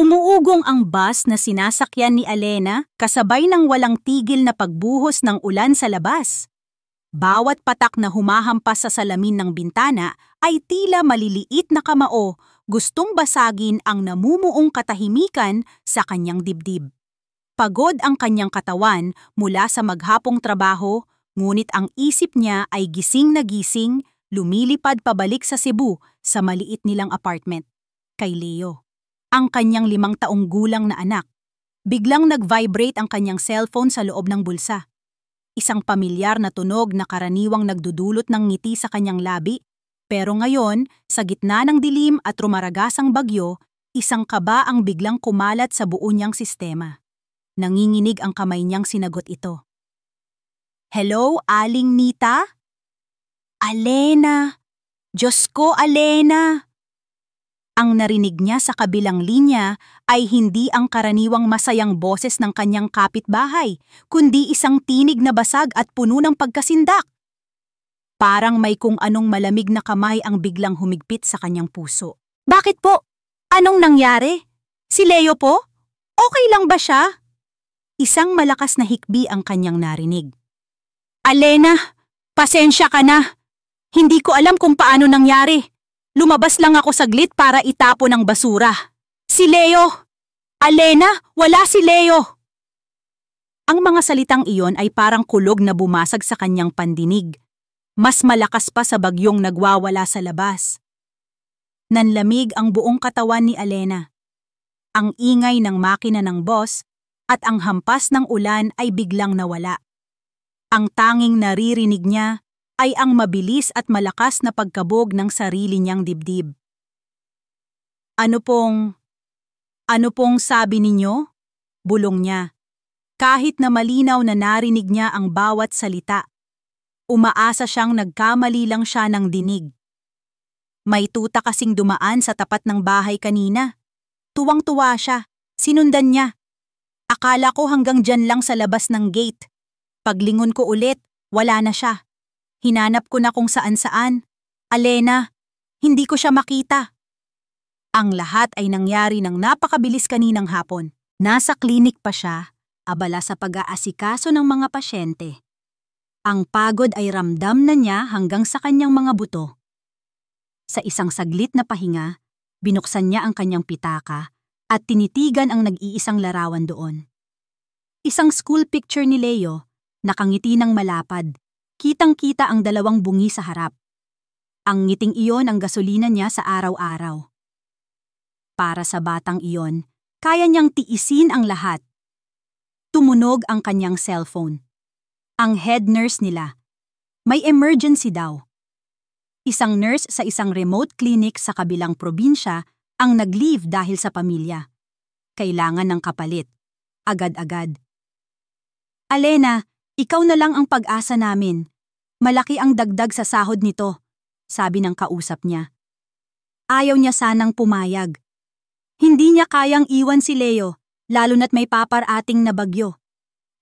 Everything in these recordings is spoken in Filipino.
Umuugong ang bus na sinasakyan ni Alena kasabay ng walang tigil na pagbuhos ng ulan sa labas. Bawat patak na humahampas sa salamin ng bintana ay tila maliliit na kamao, gustong basagin ang namumuong katahimikan sa kanyang dibdib. Pagod ang kanyang katawan mula sa maghapong trabaho, ngunit ang isip niya ay gising na gising, lumilipad pabalik sa Cebu sa maliit nilang apartment. Kay Leo, ang kanyang 5 taong gulang na anak. Biglang nag-vibrate ang kanyang cellphone sa loob ng bulsa. Isang pamilyar na tunog na karaniwang nagdudulot ng ngiti sa kanyang labi, pero ngayon, sa gitna ng dilim at rumaragasang bagyo, isang kaba ang biglang kumalat sa buo niyang sistema. Nanginginig ang kamay niyang sinagot ito. "Hello, Aling Nita?" "Alena! Diyos ko, Alena!" Ang narinig niya sa kabilang linya ay hindi ang karaniwang masayang boses ng kanyang kapitbahay, kundi isang tinig na basag at puno ng pagkasindak. Parang may kung anong malamig na kamay ang biglang humigpit sa kanyang puso. "Bakit po? Anong nangyari? Si Leo po? Okay lang ba siya?" Isang malakas na hikbi ang kanyang narinig. "Alena, pasensya ka na. Hindi ko alam kung paano nangyari. Lumabas lang ako saglit para itapon ang basura. Si Leo! Alena, wala si Leo!" Ang mga salitang iyon ay parang kulog na bumasag sa kanyang pandinig. Mas malakas pa sa bagyong nagwawala sa labas. Nanlamig ang buong katawan ni Alena. Ang ingay ng makina ng bus at ang hampas ng ulan ay biglang nawala. Ang tanging naririnig niya ay ang mabilis at malakas na pagkabog ng sarili niyang dibdib. Ano pong sabi ninyo?" Bulong niya. Kahit na malinaw na narinig niya ang bawat salita, umaasa siyang nagkamali lang siya ng dinig. May tuta kasing dumaan sa tapat ng bahay kanina. Tuwang-tuwa siya. Sinundan niya. Akala ko hanggang dyan lang sa labas ng gate. Paglingon ko ulit, wala na siya. Hinanap ko na kung saan-saan. Alena, hindi ko siya makita. Ang lahat ay nangyari ng napakabilis kaninang hapon. Nasa klinik pa siya, abala sa pag-aasikaso ng mga pasyente. Ang pagod ay ramdam na niya hanggang sa kanyang mga buto. Sa isang saglit na pahinga, binuksan niya ang kanyang pitaka at tinitigan ang nag-iisang larawan doon. Isang school picture ni Leo, nakangiti ng malapad. Kitang-kita ang 2 bungi sa harap. Ang ngiting iyon ang gasolina niya sa araw-araw. Para sa batang iyon, kaya niyang tiisin ang lahat. Tumunog ang kanyang cellphone. Ang head nurse nila. May emergency daw. Isang nurse sa isang remote clinic sa kabilang probinsya ang nag-leave dahil sa pamilya. Kailangan ng kapalit. Agad-agad. "Alena, ikaw na lang ang pag-asa namin. Malaki ang dagdag sa sahod nito," sabi ng kausap niya. Ayaw niya sanang pumayag. Hindi niya kayang iwan si Leo, lalo na't may paparating na bagyo.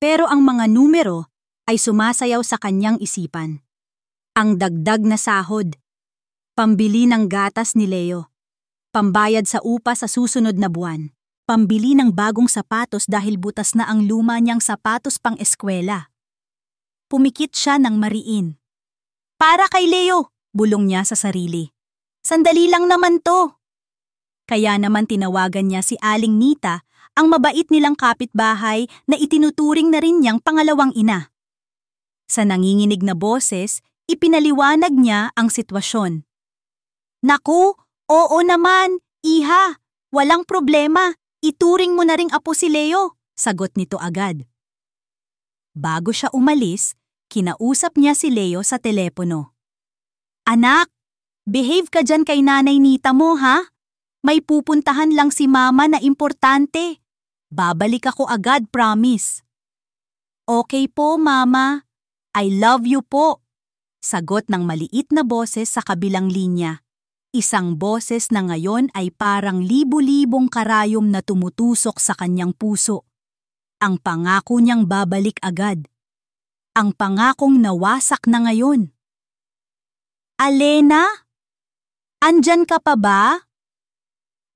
Pero ang mga numero ay sumasayaw sa kanyang isipan. Ang dagdag na sahod, pambili ng gatas ni Leo, pambayad sa upa sa susunod na buwan, pambili ng bagong sapatos dahil butas na ang luma niyang sapatos pang eskwela. Pumikit siya ng mariin. "Para kay Leo," bulong niya sa sarili. "Sandali lang naman to." Kaya naman tinawagan niya si Aling Nita, ang mabait nilang kapitbahay na itinuturing na rin niyang pangalawang ina. Sa nanginginig na boses, ipinaliwanag niya ang sitwasyon. "Naku, oo naman, iha, walang problema. Ituring mo na ring apo si Leo," sagot nito agad. Bago siya umalis, kinausap niya si Leo sa telepono. "Anak, behave ka dyan kay Nanay Nita mo, ha? May pupuntahan lang si Mama na importante. Babalik ako agad, promise." "Okay po, Mama. I love you po," sagot ng maliit na boses sa kabilang linya. Isang boses na ngayon ay parang libu-libong karayom na tumutusok sa kanyang puso. Ang pangako niyang babalik agad. Ang pangakong nawasak na ngayon. "Alena? Andyan ka pa ba?"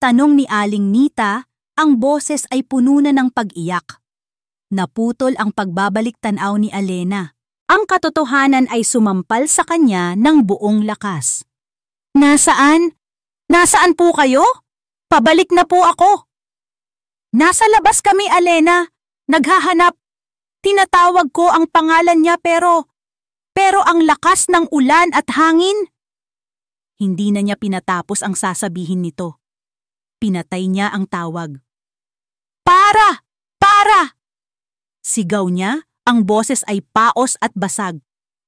Tanong ni Aling Nita Ang boses ay puno na ng pag-iyak. Naputol ang pagbabalik-tanaw ni Alena. Ang katotohanan ay sumampal sa kanya ng buong lakas. Nasaan? Nasaan po kayo? Pabalik na po ako. Nasa labas kami, Alena. Naghahanap. Tinatawag ko ang pangalan niya pero ang lakas ng ulan at hangin. Hindi na niya pinatapos ang sasabihin nito. Pinatay niya ang tawag. Para! Para! Sigaw niya, ang boses ay paos at basag.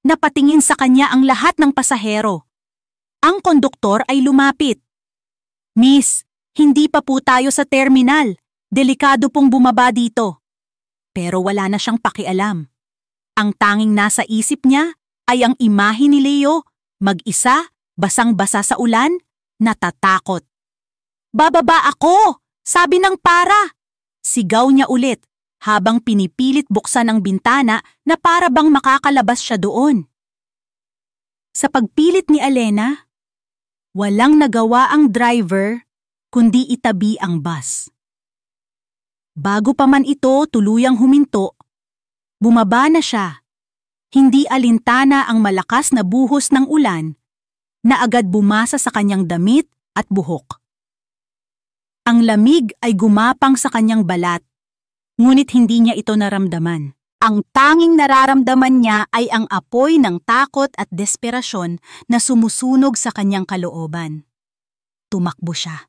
Napatingin sa kanya ang lahat ng pasahero. Ang konduktor ay lumapit. Miss, hindi pa po tayo sa terminal. Delikado pong bumaba dito. Pero wala na siyang pakialam. Ang tanging nasa isip niya ay ang imahe ni Leo, mag-isa, basang-basa sa ulan, natatakot. Bababa ako! Sabi ng para! Sigaw niya ulit habang pinipilit buksan ang bintana na para bang makakalabas siya doon. Sa pagpilit ni Alena, walang nagawa ang driver kundi itabi ang bus. Bago pa man ito tuluyang huminto, bumaba na siya. Hindi alintana ang malakas na buhos ng ulan na agad bumasa sa kanyang damit at buhok. Ang lamig ay gumapang sa kanyang balat, ngunit hindi niya ito naramdaman. Ang tanging nararamdaman niya ay ang apoy ng takot at desperasyon na sumusunog sa kanyang kalooban. Tumakbo siya.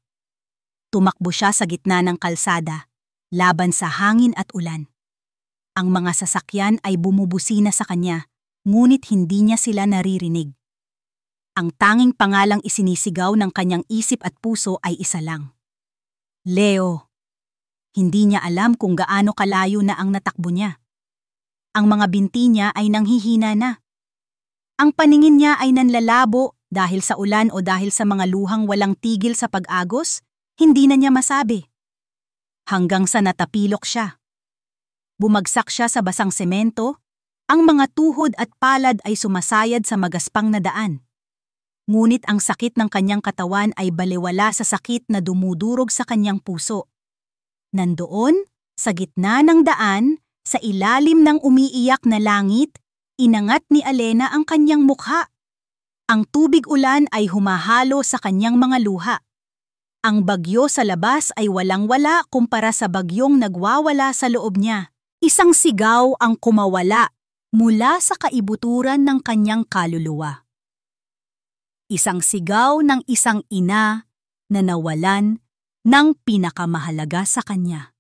Tumakbo siya sa gitna ng kalsada, laban sa hangin at ulan. Ang mga sasakyan ay bumubusina sa kanya, ngunit hindi niya sila naririnig. Ang tanging pangalang isinisigaw ng kanyang isip at puso ay isa lang. Leo. Hindi niya alam kung gaano kalayo na ang natakbo niya. Ang mga binti niya ay nanghihina na. Ang paningin niya ay nanlalabo dahil sa ulan o dahil sa mga luhang walang tigil sa pag-agos, hindi na niya masabi. Hanggang sa natapilok siya. Bumagsak siya sa basang semento, ang mga tuhod at palad ay sumasayad sa magaspang na daan. Ngunit ang sakit ng kanyang katawan ay balewala sa sakit na dumudurog sa kanyang puso. Nandoon, sa gitna ng daan, sa ilalim ng umiiyak na langit, inangat ni Alena ang kanyang mukha. Ang tubig ulan ay humahalo sa kanyang mga luha. Ang bagyo sa labas ay walang-wala kumpara sa bagyong nagwawala sa loob niya. Isang sigaw ang kumawala mula sa kaibuturan ng kanyang kaluluwa. Isang sigaw ng isang ina na nawalan ng pinakamahalaga sa kanya.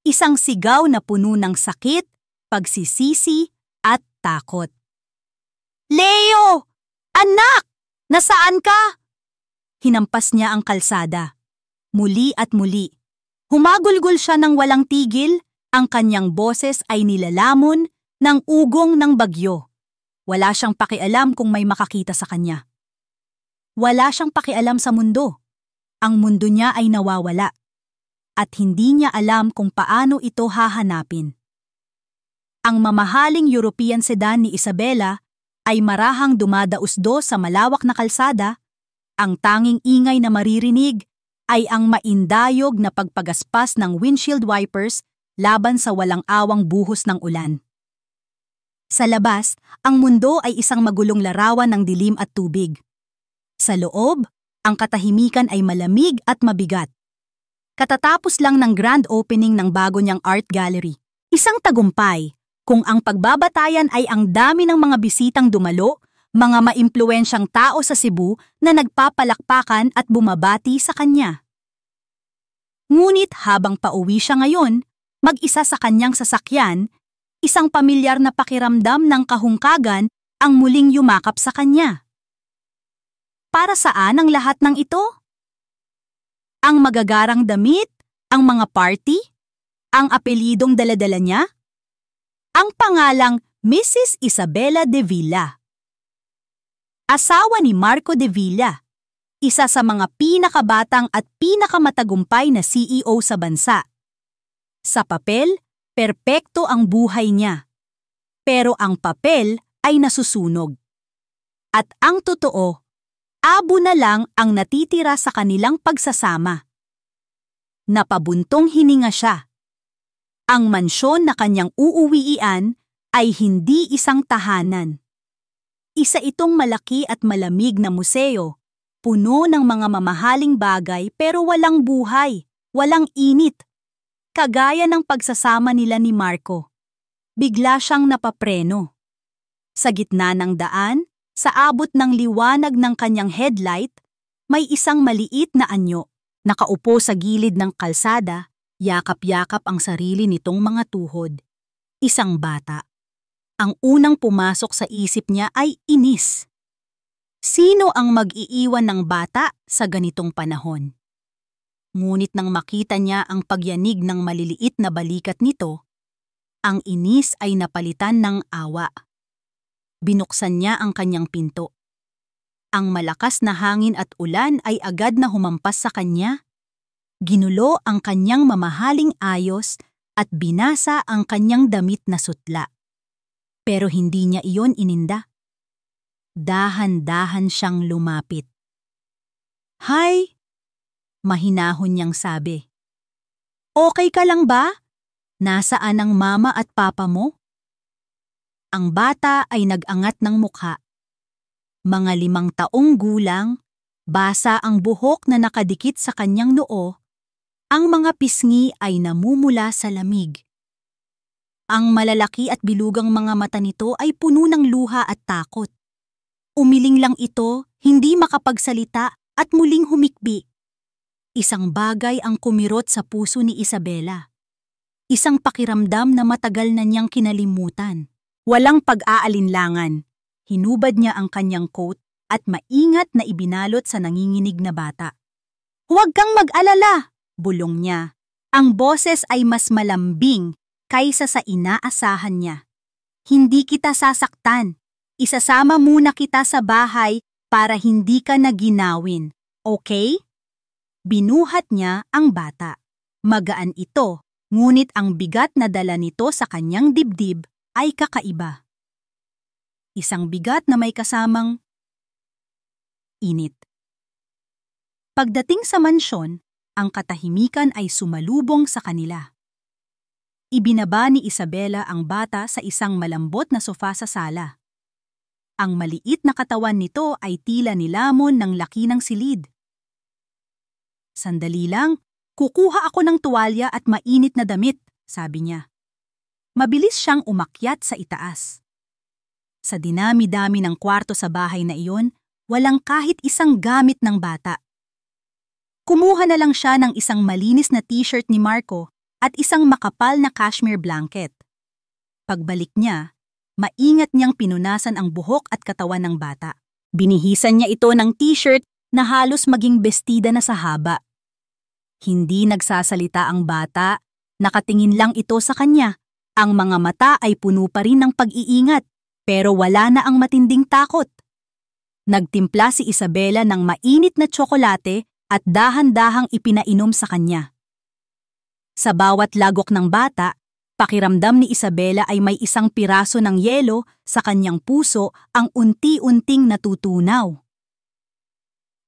Isang sigaw na puno ng sakit, pagsisisi at takot. Leo! Anak! Nasaan ka? Hinampas niya ang kalsada. Muli at muli. Humagulgol siya ng walang tigil, ang kanyang boses ay nilalamon ng ugong ng bagyo. Wala siyang pakialam kung may makakita sa kanya. Wala siyang pakialam sa mundo. Ang mundo niya ay nawawala. At hindi niya alam kung paano ito hahanapin. Ang mamahaling European sedan ni Isabela ay marahang dumadausdo sa malawak na kalsada. Ang tanging ingay na maririnig ay ang maindayog na pagpagaspas ng windshield wipers laban sa walang awang buhos ng ulan. Sa labas, ang mundo ay isang magulong larawan ng dilim at tubig. Sa loob, ang katahimikan ay malamig at mabigat. Katatapos lang ng grand opening ng bago niyang art gallery. Isang tagumpay kung ang pagbabatayan ay ang dami ng mga bisitang dumalo, mga maimpluwensyang tao sa Cebu na nagpapalakpakan at bumabati sa kanya. Ngunit habang pauwi siya ngayon, mag-isa sa kanyang sasakyan, isang pamilyar na pakiramdam ng kahungkagan ang muling yumakap sa kanya. Para saan ang lahat ng ito? Ang magagarang damit, ang mga party, ang apelidong daladala niya, ang pangalang Mrs. Isabela de Villa. Asawa ni Marco de Villa, isa sa mga pinakabatang at pinakamatagumpay na CEO sa bansa. Sa papel, perpekto ang buhay niya. Pero ang papel ay nasusunog. At ang totoo, abo na lang ang natitira sa kanilang pagsasama. Napabuntong hininga siya. Ang mansyon na kanyang uuwian ay hindi isang tahanan. Isa itong malaki at malamig na museo, puno ng mga mamahaling bagay pero walang buhay, walang init. Kagaya ng pagsasama nila ni Marco. Bigla siyang napapreno. Sa gitna ng daan, sa abot ng liwanag ng kanyang headlight, may isang maliit na anyo. Nakaupo sa gilid ng kalsada, yakap-yakap ang sarili nitong mga tuhod. Isang bata. Ang unang pumasok sa isip niya ay inis. Sino ang mag-iiwan ng bata sa ganitong panahon? Ngunit nang makita niya ang pagyanig ng maliliit na balikat nito, ang inis ay napalitan ng awa. Binuksan niya ang kanyang pinto. Ang malakas na hangin at ulan ay agad na humampas sa kanya. Ginulo ang kanyang mamahaling ayos at binasa ang kanyang damit na sutla. Pero hindi niya iyon ininda. Dahan-dahan siyang lumapit. "Hi!" Mahinahon niyang sabi. "Okay ka lang ba? Nasaan ang mama at papa mo?" Ang bata ay nag-angat ng mukha. Mga 5 taong gulang, basa ang buhok na nakadikit sa kanyang noo, ang mga pisngi ay namumula sa lamig. Ang malalaki at bilugang mga mata nito ay puno ng luha at takot. Umiling lang ito, hindi makapagsalita at muling humikbi. Isang bagay ang kumirot sa puso ni Isabela. Isang pakiramdam na matagal na niyang kinalimutan. Walang pag-aalinlangan. Hinubad niya ang kanyang coat at maingat na ibinalot sa nanginginig na bata. "Huwag kang mag-alala," bulong niya. Ang boses ay mas malambing kaysa sa inaasahan niya. "Hindi kita sasaktan. Isasama muna kita sa bahay para hindi ka na ginawin. Okay?" Binuhat niya ang bata. Magaan ito, ngunit ang bigat na dala nito sa kanyang dibdib ay kakaiba. Isang bigat na may kasamang init. Pagdating sa mansyon, ang katahimikan ay sumalubong sa kanila. Ibinaba ni Isabela ang bata sa isang malambot na sofa sa sala. Ang maliit na katawan nito ay tila nilamon ng laki ng silid. "Sandali lang, kukuha ako ng tuwalya at mainit na damit," sabi niya. Mabilis siyang umakyat sa itaas. Sa dinami-dami ng kwarto sa bahay na iyon, walang kahit isang gamit ng bata. Kumuha na lang siya ng isang malinis na t-shirt ni Marco at isang makapal na cashmere blanket. Pagbalik niya, maingat niyang pinunasan ang buhok at katawan ng bata. Binihisan niya ito ng t-shirt na halos maging bestida na sa haba. Hindi nagsasalita ang bata, nakatingin lang ito sa kanya. Ang mga mata ay puno pa rin ng pag-iingat. Pero wala na ang matinding takot. Nagtimpla si Isabela ng mainit na tsokolate at dahan-dahang ipinainom sa kanya. Sa bawat lagok ng bata, pakiramdam ni Isabela ay may isang piraso ng yelo sa kanyang puso ang unti-unting natutunaw.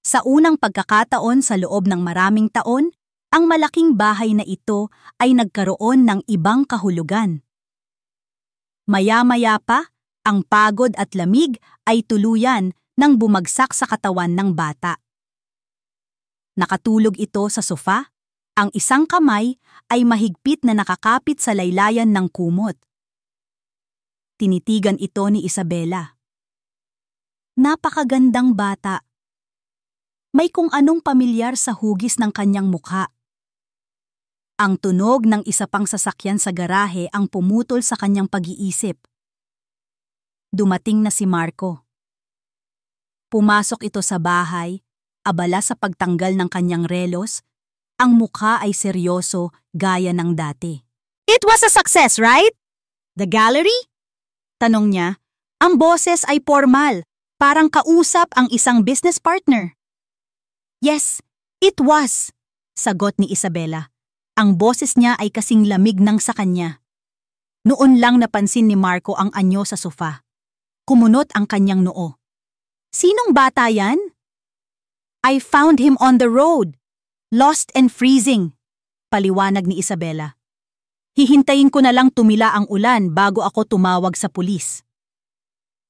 Sa unang pagkakataon sa loob ng maraming taon, ang malaking bahay na ito ay nagkaroon ng ibang kahulugan. Maya-maya pa, ang pagod at lamig ay tuluyan nang bumagsak sa katawan ng bata. Nakatulog ito sa sofa, ang isang kamay ay mahigpit na nakakapit sa laylayan ng kumot. Tinitigan ito ni Isabela. Napakagandang bata. May kung anong pamilyar sa hugis ng kanyang mukha. Ang tunog ng isa pang sasakyan sa garahe ang pumutol sa kanyang pag-iisip. Dumating na si Marco. Pumasok ito sa bahay, abala sa pagtanggal ng kanyang relos, ang mukha ay seryoso gaya ng dati. "It was a success, right? The gallery?" Tanong niya. Ang boses ay formal, parang kausap ang isang business partner. "Yes, it was," sagot ni Isabela. Ang boses niya ay kasing lamig ng sa kanya. Noon lang napansin ni Marco ang anyo sa sofa. Kumunot ang kanyang noo. "Sinong bata yan?" "I found him on the road, lost and freezing," Paliwanag ni Isabela. Hihintayin ko na lang tumila ang ulan bago ako tumawag sa pulis.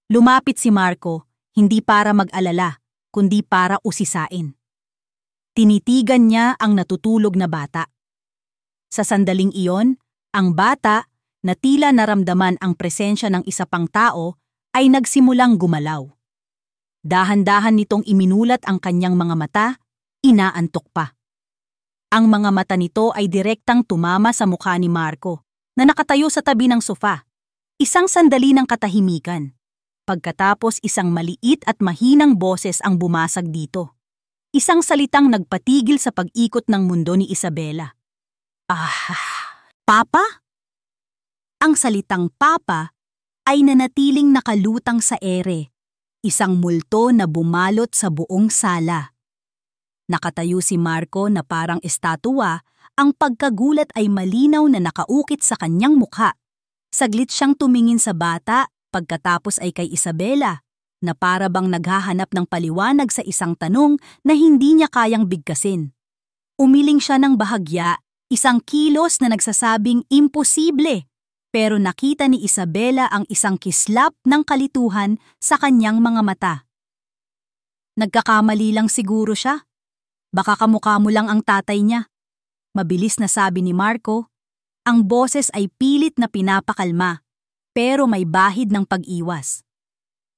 Lumapit si Marco, hindi para mag-alala, kundi para usisain. Tinitigan niya ang natutulog na bata. Sa sandaling iyon, ang bata, na tila naramdaman ang presensya ng isa pang tao, ay nagsimulang gumalaw. Dahan-dahan nitong iminulat ang kanyang mga mata, inaantok pa. Ang mga mata nito ay direktang tumama sa mukha ni Marco, na nakatayo sa tabi ng sofa. Isang sandali ng katahimikan. Pagkatapos isang maliit at mahinang boses ang bumasag dito. Isang salitang nagpatigil sa pag-ikot ng mundo ni Isabela. Papa? Ang salitang Papa ay nanatiling nakalutang sa ere, isang multo na bumalot sa buong sala. Nakatayo si Marco na parang estatwa, ang pagkagulat ay malinaw na nakaukit sa kanyang mukha. Saglit siyang tumingin sa bata, pagkatapos ay kay Isabela, na para bang naghahanap ng paliwanag sa isang tanong na hindi niya kayang bigkasin. Umiling siya ng bahagya, isang kilos na nagsasabing imposible, pero nakita ni Isabela ang isang kislap ng kalituhan sa kanyang mga mata. Nagkakamali lang siguro siya. Baka kamukha mo lang ang tatay niya. Mabilis na sabi ni Marco. Ang boses ay pilit na pinapakalma, pero may bahid ng pag-iwas.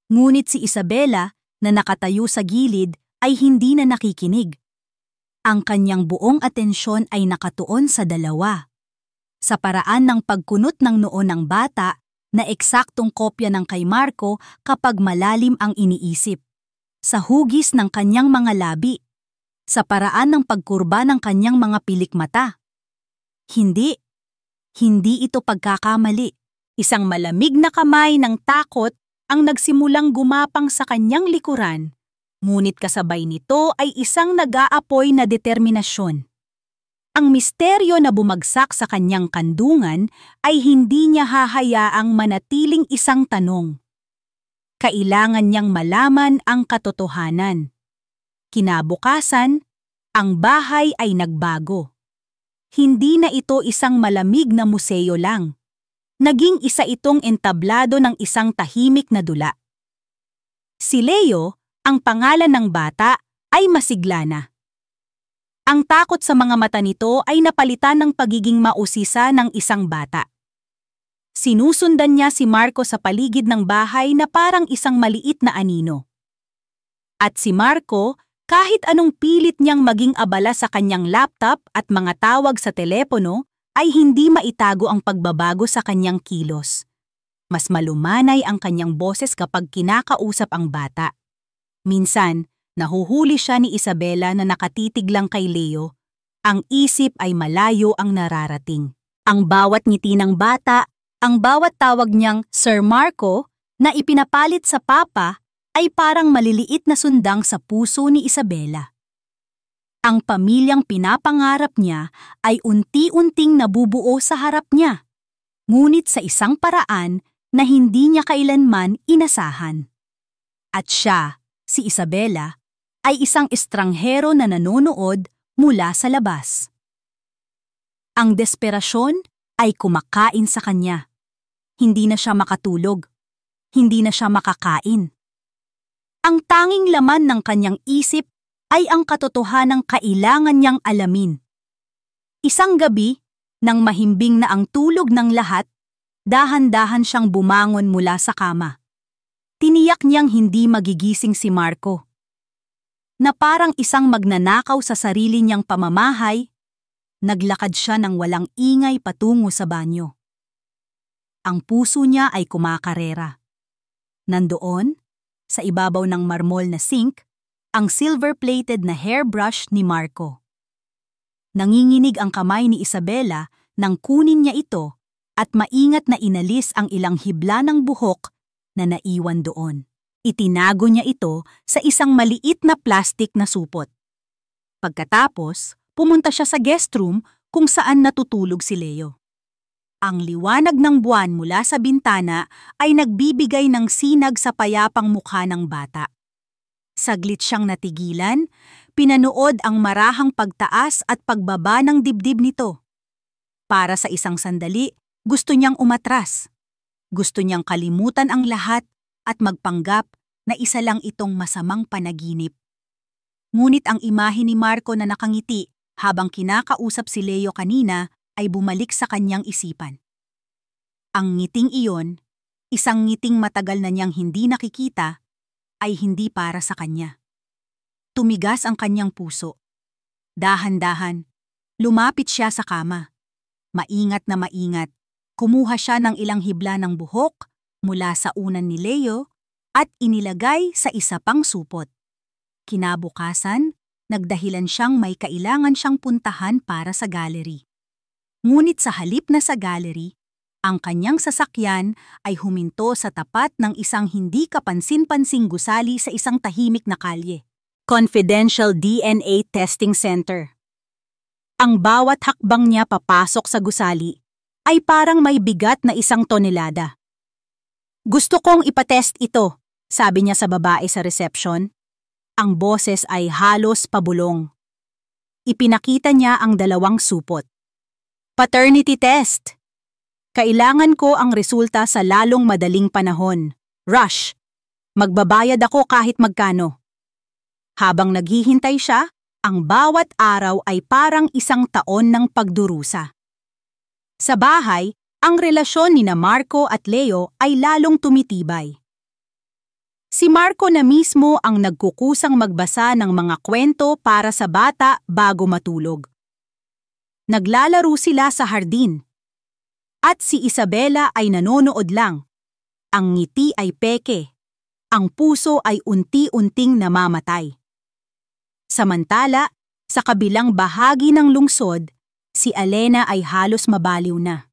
Ngunit si Isabela, na nakatayo sa gilid, ay hindi na nakikinig. Ang kanyang buong atensyon ay nakatuon sa dalawa. Sa paraan ng pagkunot ng noo ng bata, na eksaktong kopya ng kay Marco kapag malalim ang iniisip. Sa hugis ng kanyang mga labi. Sa paraan ng pagkurba ng kanyang mga pilik mata. Hindi ito pagkakamali. Isang malamig na kamay ng takot ang nagsimulang gumapang sa kanyang likuran, ngunit kasabay nito ay isang nag-aapoy na determinasyon. Ang misteryo na bumagsak sa kanyang kandungan ay hindi niya hahayaang manatiling isang tanong. Kailangan niyang malaman ang katotohanan. Kinabukasan, ang bahay ay nagbago. Hindi na ito isang malamig na museo lang. Naging isa itong entablado ng isang tahimik na dula. Si Leo, ang pangalan ng bata, ay masigla na. Ang takot sa mga mata nito ay napalitan ng pagiging mausisa ng isang bata. Sinusundan niya si Marco sa paligid ng bahay na parang isang maliit na anino. At si Marco, kahit anong pilit niyang maging abala sa kanyang laptop at mga tawag sa telepono, ay hindi maitago ang pagbabago sa kanyang kilos. Mas malumanay ang kanyang boses kapag kinakausap ang bata. Minsan, nahuhuli siya ni Isabela na nakatitig lang kay Leo. Ang isip ay malayo ang nararating. Ang bawat ngiti ng bata, ang bawat tawag niyang Sir Marco na ipinapalit sa Papa, ay parang maliliit na sundang sa puso ni Isabela. Ang pamilyang pinapangarap niya ay unti-unting nabubuo sa harap niya, ngunit sa isang paraan na hindi niya kailanman inasahan. At siya, si Isabela, ay isang estranghero na nanonood mula sa labas. Ang desperasyon ay kumakain sa kanya. Hindi na siya makatulog. Hindi na siya makakain. Ang tanging laman ng kanyang isip ay ang katotohanang kailangan niyang alamin. Isang gabi, nang mahimbing na ang tulog ng lahat, dahan-dahan siyang bumangon mula sa kama. Tiniyak niyang hindi magigising si Marco. Na parang isang magnanakaw sa sarili niyang pamamahay, naglakad siya ng walang ingay patungo sa banyo. Ang puso niya ay kumakarera. Nandoon, sa ibabaw ng marmol na sink, ang silver-plated na hairbrush ni Marco. Nanginginig ang kamay ni Isabela nang kunin niya ito at maingat na inalis ang ilang hibla ng buhok na naiwan doon. Itinago niya ito sa isang maliit na plastik na supot. Pagkatapos, pumunta siya sa guest room kung saan natutulog si Leo. Ang liwanag ng buwan mula sa bintana ay nagbibigay ng sinag sa payapang mukha ng bata. Saglit siyang natigilan, pinanood ang marahang pagtaas at pagbaba ng dibdib nito. Para sa isang sandali, gusto niyang umatras. Gusto niyang kalimutan ang lahat at magpanggap na isa lang itong masamang panaginip. Ngunit ang imahe ni Marco na nakangiti habang kinakausap si Leo kanina ay bumalik sa kanyang isipan. Ang ngiting iyon, isang ngiting matagal na niyang hindi nakikita, ay hindi para sa kanya. Tumigas ang kanyang puso. Dahan-dahan, lumapit siya sa kama. Maingat na maingat, kumuha siya ng ilang hibla ng buhok mula sa unan ni Leo at inilagay sa isa pang supot. Kinabukasan, nagdahilan siyang may kailangan siyang puntahan para sa gallery. Ngunit sa halip na sa gallery, ang kanyang sasakyan ay huminto sa tapat ng isang hindi kapansin-pansing gusali sa isang tahimik na kalye. Confidential DNA Testing Center. Ang bawat hakbang niya papasok sa gusali ay parang may bigat na 1 tonelada. "Gusto kong ipatest ito," sabi niya sa babae sa reception. Ang boses ay halos pabulong. Ipinakita niya ang 2 supot. "Paternity test. Kailangan ko ang resulta sa lalong madaling panahon. Rush. Magbabayad ako kahit magkano." Habang naghihintay siya, ang bawat araw ay parang 1 taon ng pagdurusa. Sa bahay, ang relasyon ni Marco at Leo ay lalong tumitibay. Si Marco na mismo ang nagkukusang magbasa ng mga kwento para sa bata bago matulog. Naglalaro sila sa hardin. At si Isabela ay nanonood lang. Ang ngiti ay peke. Ang puso ay unti-unting namamatay. Samantala, sa kabilang bahagi ng lungsod, si Elena ay halos mabaliw na.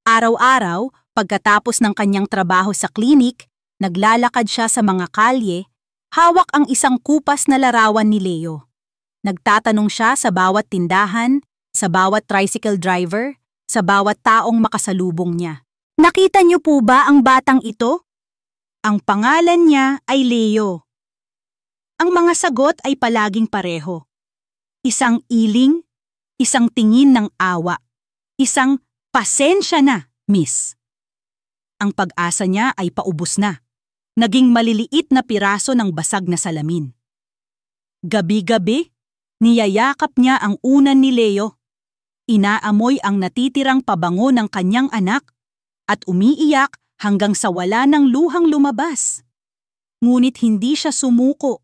Araw-araw, pagkatapos ng kanyang trabaho sa klinik, naglalakad siya sa mga kalye, hawak ang isang kupas na larawan ni Leo. Nagtatanong siya sa bawat tindahan, sa bawat tricycle driver, sa bawat taong makasalubong niya. "Nakita niyo po ba ang batang ito?" Ang pangalan niya ay Leo. Ang mga sagot ay palaging pareho. Isang iling, isang tingin ng awa, isang "pasensya na, miss." Ang pag-asa niya ay paubos na. Naging maliliit na piraso ng basag na salamin. Gabi-gabi, niyayakap niya ang unan ni Leo. Inaamoy ang natitirang pabango ng kanyang anak at umiiyak hanggang sa wala ng luhang lumabas. Ngunit hindi siya sumuko.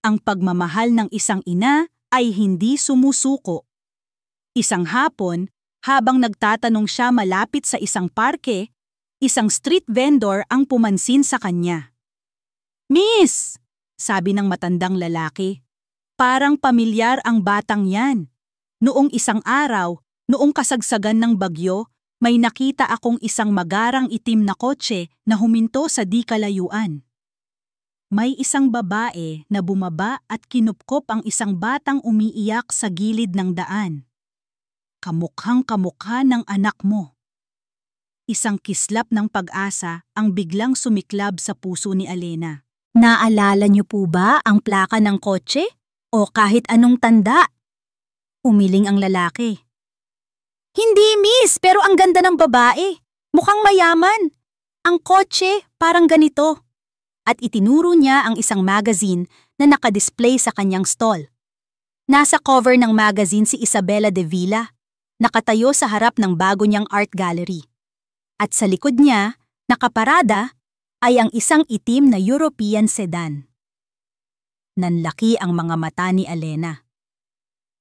Ang pagmamahal ng isang ina ay hindi sumusuko. Isang hapon, habang nagtatanong siya malapit sa isang parke, isang street vendor ang pumansin sa kanya. "Miss," sabi ng matandang lalaki, "parang pamilyar ang batang yan. Noong isang araw, noong kasagsagan ng bagyo, may nakita akong isang magarang itim na kotse na huminto sa di kalayuan. May isang babae na bumaba at kinupkop ang isang batang umiiyak sa gilid ng daan. Kamukhang-kamukha ng anak mo." Isang kislap ng pag-asa ang biglang sumiklab sa puso ni Elena. "Naalala niyo po ba ang plaka ng kotse? O kahit anong tanda?" Umiling ang lalaki. "Hindi, miss, pero ang ganda ng babae. Mukhang mayaman. Ang kotse, parang ganito." At itinuro niya ang isang magazine na nakadisplay sa kanyang stall. Nasa cover ng magazine si Isabela de Villa, nakatayo sa harap ng bago niyang art gallery. At sa likod niya, nakaparada, ay ang isang itim na European sedan. Nanlaki ang mga mata ni Elena.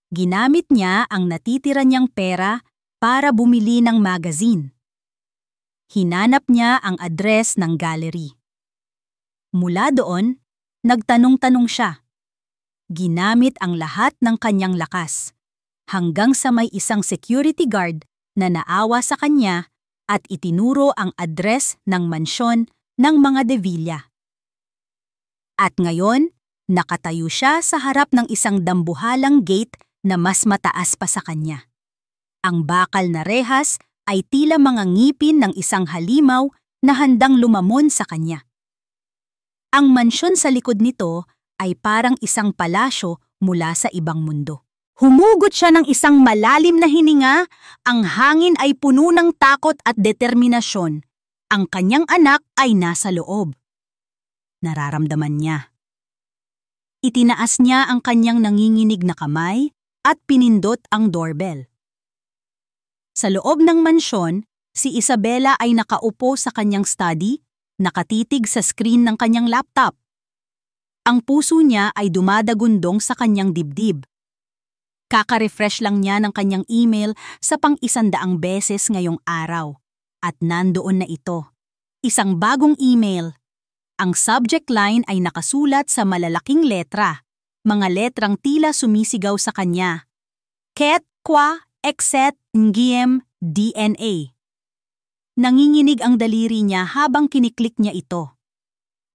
Ginamit niya ang natitira niyang pera para bumili ng magazine. Hinanap niya ang address ng gallery. Mula doon, nagtanong-tanong siya. Ginamit ang lahat ng kanyang lakas, hanggang sa may isang security guard na naawa sa kanya at itinuro ang address ng mansyon ng mga De Villa. At ngayon, nakatayo siya sa harap ng isang dambuhalang gate na mas mataas pa sa kanya. Ang bakal na rehas ay tila mga ngipin ng isang halimaw na handang lumamon sa kanya. Ang mansyon sa likod nito ay parang isang palasyo mula sa ibang mundo. Humugot siya ng isang malalim na hininga, ang hangin ay puno ng takot at determinasyon. Ang kanyang anak ay nasa loob. Nararamdaman niya. Itinaas niya ang kanyang nanginginig na kamay at pinindot ang doorbell. Sa loob ng mansyon, si Isabela ay nakaupo sa kanyang study, nakatitig sa screen ng kanyang laptop. Ang puso niya ay dumadagundong sa kanyang dibdib. Kaka-refresh lang niya ng kanyang email sa pang-100 beses ngayong araw. At nandoon na ito. Isang bagong email. Ang subject line ay nakasulat sa malalaking letra. Mga letrang tila sumisigaw sa kanya. Ket, kwa, exet, ngiem, DNA. Nanginginig ang daliri niya habang kiniklik niya ito.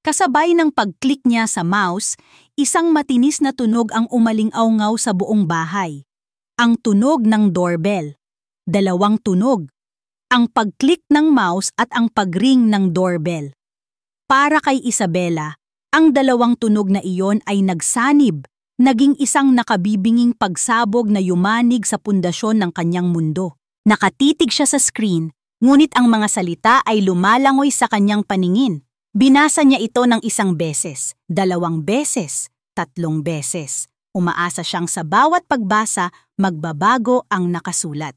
Kasabay ng pag-click niya sa mouse, isang matinis na tunog ang umaling-awngaw sa buong bahay. Ang tunog ng doorbell. 2 tunog. Ang pag-click ng mouse at ang pag-ring ng doorbell. Para kay Isabela, ang 2 tunog na iyon ay nagsanib, naging isang nakabibinging pagsabog na yumanig sa pundasyon ng kanyang mundo. Nakatitig siya sa screen, ngunit ang mga salita ay lumalangoy sa kanyang paningin. Binasa niya ito ng 1 beses, 2 beses, 3 beses. Umaasa siyang sa bawat pagbasa, magbabago ang nakasulat.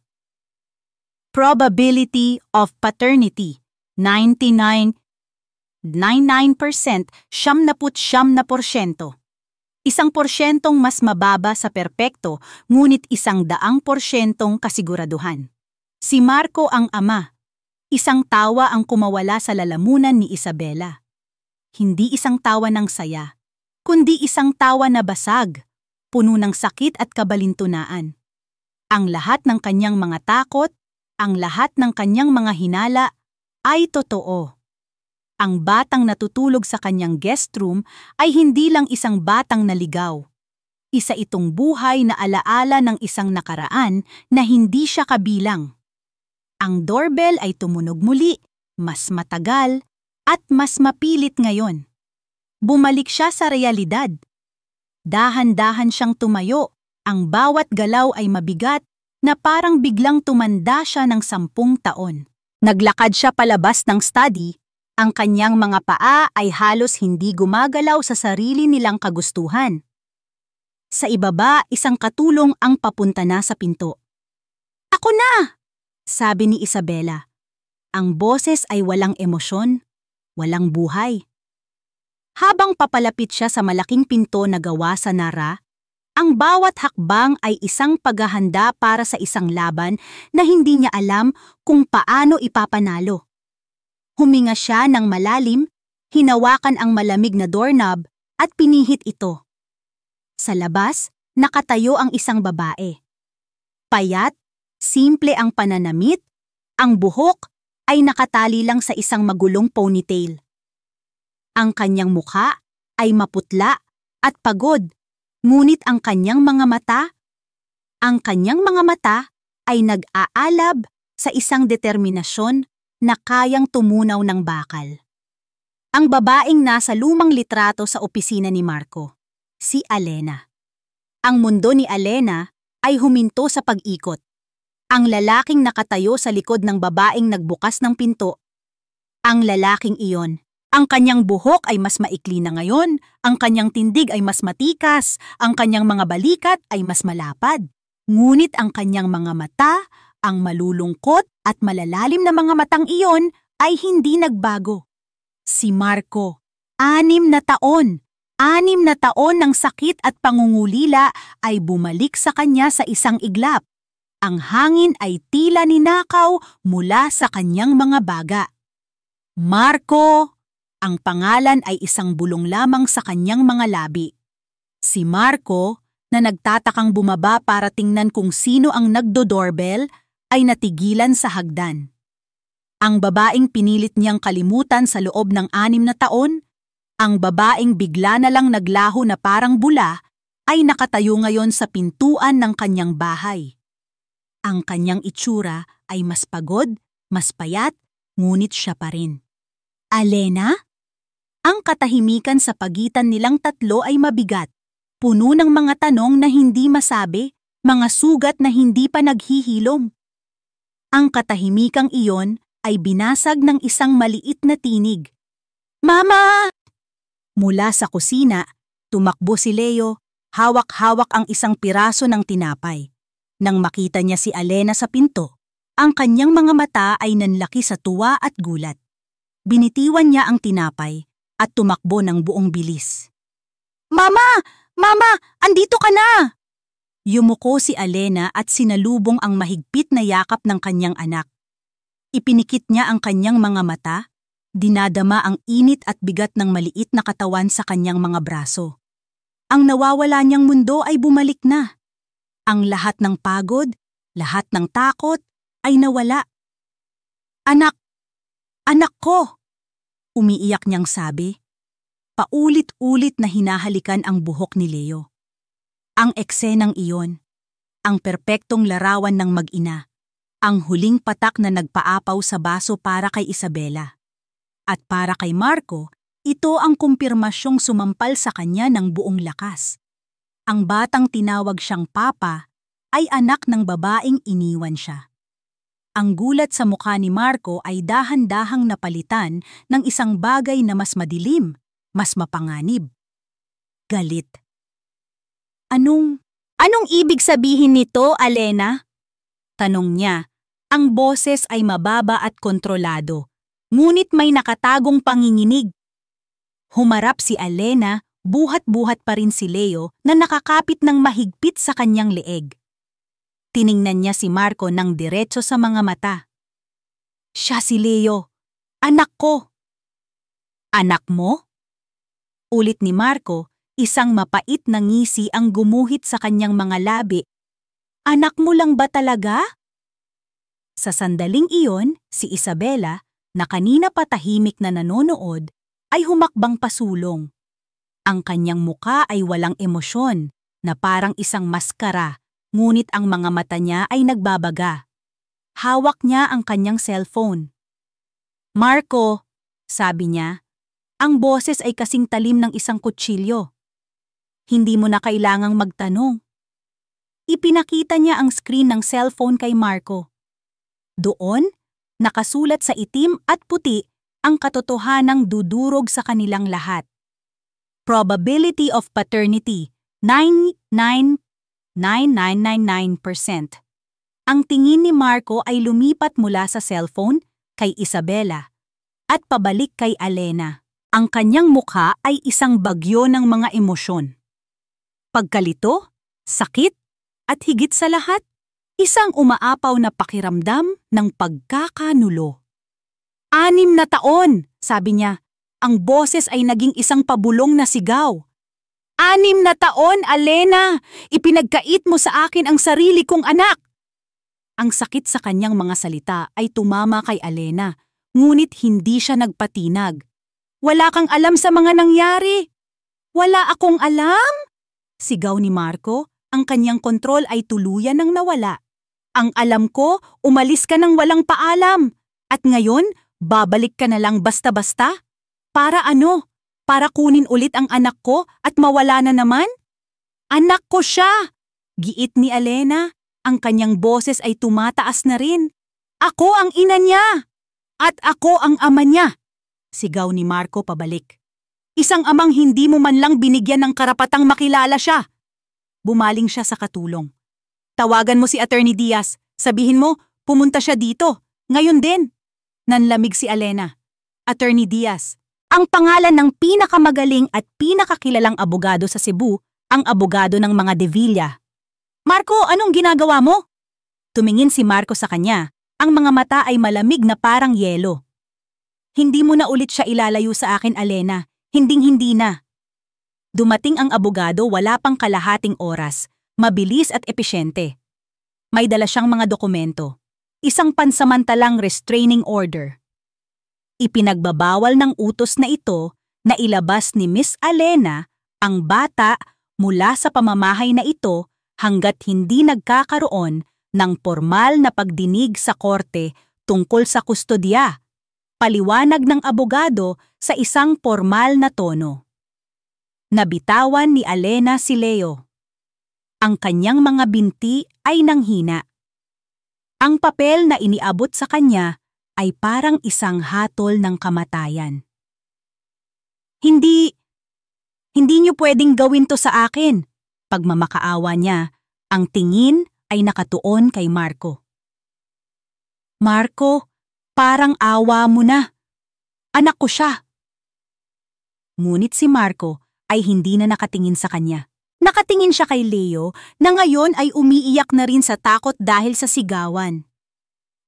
Probability of paternity, 99%, 99%, 99%. 1% mas mababa sa perpekto, ngunit 100% kasiguraduhan. Si Marco ang ama. Isang tawa ang kumawala sa lalamunan ni Isabela. Hindi isang tawa ng saya, kundi isang tawa na basag, puno ng sakit at kabalintunaan. Ang lahat ng kanyang mga takot, ang lahat ng kanyang mga hinala ay totoo. Ang batang natutulog sa kanyang guest room ay hindi lang isang batang naligaw. Isa itong buhay na alaala ng isang nakaraan na hindi siya kabilang. Ang doorbell ay tumunog muli, mas matagal, at mas mapilit ngayon. Bumalik siya sa realidad. Dahan-dahan siyang tumayo, ang bawat galaw ay mabigat na parang biglang tumanda siya ng 10 taon. Naglakad siya palabas ng study, ang kanyang mga paa ay halos hindi gumagalaw sa sarili nilang kagustuhan. Sa ibaba, isang katulong ang papunta na sa pinto. "Ako na!" sabi ni Isabela. Ang boses ay walang emosyon, walang buhay. Habang papalapit siya sa malaking pinto na gawa sa nara, ang bawat hakbang ay isang paghahanda para sa isang laban na hindi niya alam kung paano ipapanalo. Huminga siya ng malalim, hinawakan ang malamig na doorknob at pinihit ito. Sa labas, nakatayo ang isang babae. Payat, simple ang pananamit, ang buhok ay nakatali lang sa isang magulong ponytail. Ang kanyang mukha ay maputla at pagod, ngunit ang kanyang mga mata ay nag-aalab sa isang determinasyon na kayang tumunaw ng bakal. Ang babaeng nasa lumang litrato sa opisina ni Marco, si Alena. Ang mundo ni Alena ay huminto sa pag-ikot. Ang lalaking nakatayo sa likod ng babaeng nagbukas ng pinto. Ang lalaking iyon. Ang kanyang buhok ay mas maikli na ngayon, ang kanyang tindig ay mas matikas, ang kanyang mga balikat ay mas malapad. Ngunit ang kanyang mga mata, ang malulungkot at malalalim na mga matang iyon ay hindi nagbago. Si Marco, 6 na taon ng sakit at pangungulila ay bumalik sa kanya sa isang iglap. Ang hangin ay tila ninakaw mula sa kanyang mga baga. Marco! Ang pangalan ay isang bulong lamang sa kanyang mga labi. Si Marco, na nagtatakang bumaba para tingnan kung sino ang nagdo-doorbell, ay natigilan sa hagdan. Ang babaeng pinilit niyang kalimutan sa loob ng 6 na taon, ang babaeng bigla na lang naglaho na parang bula, ay nakatayo ngayon sa pintuan ng kanyang bahay. Ang kanyang itsura ay mas pagod, mas payat, ngunit siya pa rin. Alena? Ang katahimikan sa pagitan nilang tatlo ay mabigat, puno ng mga tanong na hindi masabi, mga sugat na hindi pa naghihilom. Ang katahimikang iyon ay binasag ng isang maliit na tinig. "Mama!" Mula sa kusina, tumakbo si Leo, hawak-hawak ang isang piraso ng tinapay. Nang makita niya si Alena sa pinto, ang kanyang mga mata ay nanlaki sa tuwa at gulat. Binitiwan niya ang tinapay at tumakbo ng buong bilis. "Mama! Mama! Andito ka na!" Yumuko si Alena at sinalubong ang mahigpit na yakap ng kanyang anak. Ipinikit niya ang kanyang mga mata, dinadama ang init at bigat ng maliit na katawan sa kanyang mga braso. Ang nawawala niyang mundo ay bumalik na. Ang lahat ng pagod, lahat ng takot ay nawala. "Anak! Anak ko!" Umiiyak niyang sabi. Paulit-ulit na hinahalikan ang buhok ni Leo. Ang eksenang iyon, ang perpektong larawan ng mag-ina, ang huling patak na nagpaapaw sa baso para kay Isabela. At para kay Marco, ito ang kumpirmasyong sumampal sa kanya ng buong lakas. Ang batang tinawag siyang Papa ay anak ng babaeng iniwan siya. Ang gulat sa mukha ni Marco ay dahan-dahang napalitan ng isang bagay na mas madilim, mas mapanganib. Galit. Anong ibig sabihin nito, Alena?" Tanong niya. Ang boses ay mababa at kontrolado, ngunit may nakatagong panginginig. Humarap si Alena, buhat-buhat pa rin si Leo na nakakapit ng mahigpit sa kanyang leeg. Tiningnan niya si Marco ng diretso sa mga mata. "Siya si Leo, anak ko." "Anak mo?" Ulit ni Marco, isang mapait na ngisi ang gumuhit sa kanyang mga labi. "Anak mo lang ba talaga?" Sa sandaling iyon, si Isabela, na kanina pa tahimik na nanonood, ay humakbang pasulong. Ang kanyang muka ay walang emosyon, na parang isang maskara, ngunit ang mga mata niya ay nagbabaga. Hawak niya ang kanyang cellphone. "Marco," sabi niya, ang boses ay kasing talim ng isang kutsilyo. "Hindi mo na kailangang magtanong." Ipinakita niya ang screen ng cellphone kay Marco. Doon, nakasulat sa itim at puti ang katotohanang dudurog sa kanilang lahat. Probability of paternity, 99.9999%. Ang tingin ni Marco ay lumipat mula sa cellphone kay Isabela at pabalik kay Alena. Ang kanyang mukha ay isang bagyo ng mga emosyon. Pagkalito, sakit, at higit sa lahat, isang umaapaw na pakiramdam ng pagkakanulo. 6 na taon, sabi niya. Ang boses ay naging isang pabulong na sigaw. 6 na taon, Alena! Ipinagkait mo sa akin ang sarili kong anak! Ang sakit sa kanyang mga salita ay tumama kay Alena, ngunit hindi siya nagpatinag. "Wala kang alam sa mga nangyari." "Wala akong alam?" Sigaw ni Marco, ang kanyang kontrol ay tuluyan ng nawala. "Ang alam ko, umalis ka ng walang paalam. At ngayon, babalik ka na lang basta-basta? Para ano? Para kunin ulit ang anak ko at mawala na naman?" "Anak ko siya!" Giit ni Alena. Ang kanyang boses ay tumataas na rin. "Ako ang ina niya! At ako ang ama niya!" Sigaw ni Marco pabalik. "Isang amang hindi mo man lang binigyan ng karapatang makilala siya." Bumaling siya sa katulong. "Tawagan mo si Attorney Diaz. Sabihin mo, pumunta siya dito. Ngayon din." Nanlamig si Alena. "Attorney Diaz, ang pangalan ng pinakamagaling at pinakakilalang abogado sa Cebu, ang abogado ng mga De Villa." "Marco, anong ginagawa mo?" Tumingin si Marco sa kanya. Ang mga mata ay malamig na parang yelo. "Hindi mo na ulit siya ilalayo sa akin, Alena. Hinding-hindi na." Dumating ang abogado wala pang kalahating oras, mabilis at epesyente. May dala siyang mga dokumento. Isang pansamantalang restraining order. Ipinagbabawal ng utos na ito na ilabas ni Miss Alena ang bata mula sa pamamahay na ito hanggat hindi nagkakaroon ng formal na pagdinig sa korte tungkol sa kustodya. Paliwanag ng abogado sa isang formal na tono. Nabitawan ni Alena si Leo. Ang kanyang mga binti ay nanghina. Ang papel na iniabot sa kanya ay parang isang hatol ng kamatayan. Hindi niyo pwedeng gawin to sa akin. Pagmamakaawa niya, ang tingin ay nakatuon kay Marco. Marco, parang awa mo na. Anak ko siya. Ngunit si Marco ay hindi na nakatingin sa kanya. Nakatingin siya kay Leo na ngayon ay umiiyak na rin sa takot dahil sa sigawan.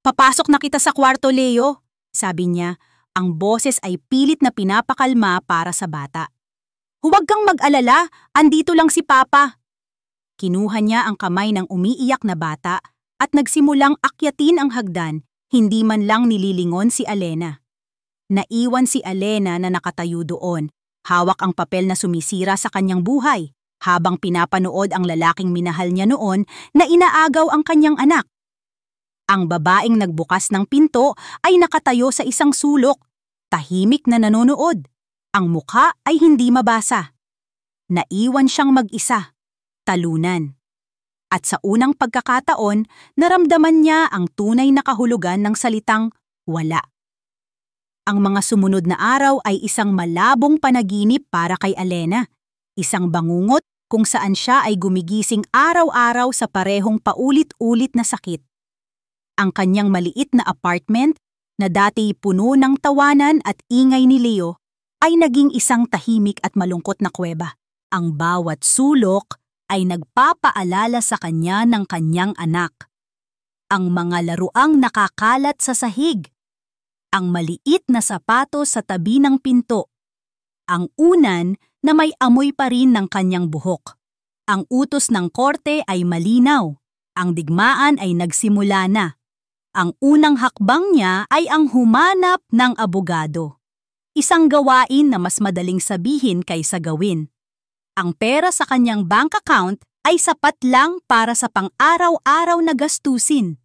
Papasok na kita sa kwarto, Leo, sabi niya. Ang boses ay pilit na pinapakalma para sa bata. Huwag kang mag-alala, andito lang si Papa. Kinuha niya ang kamay ng umiiyak na bata at nagsimulang akyatin ang hagdan, hindi man lang nililingon si Alena. Naiwan si Alena na nakatayo doon, hawak ang papel na sumisira sa kanyang buhay, habang pinapanood ang lalaking minahal niya noon na inaagaw ang kanyang anak. Ang babaeng nagbukas ng pinto ay nakatayo sa isang sulok, tahimik na nanonood. Ang mukha ay hindi mabasa. Naiwan siyang mag-isa, talunan. At sa unang pagkakataon, naramdaman niya ang tunay na kahulugan ng salitang wala. Ang mga sumunod na araw ay isang malabong panaginip para kay Alena. Isang bangungot kung saan siya ay gumigising araw-araw sa parehong paulit-ulit na sakit. Ang kanyang maliit na apartment, na dati puno ng tawanan at ingay ni Leo, ay naging isang tahimik at malungkot na kuweba. Ang bawat sulok ay nagpapaalala sa kanya ng kanyang anak. Ang mga laruang nakakalat sa sahig. Ang maliit na sapatos sa tabi ng pinto. Ang unan na may amoy pa rin ng kanyang buhok. Ang utos ng korte ay malinaw. Ang digmaan ay nagsimula na. Ang unang hakbang niya ay ang humanap ng abogado. Isang gawain na mas madaling sabihin kaysa gawin. Ang pera sa kanyang bank account ay sapat lang para sa pang-araw-araw na gastusin.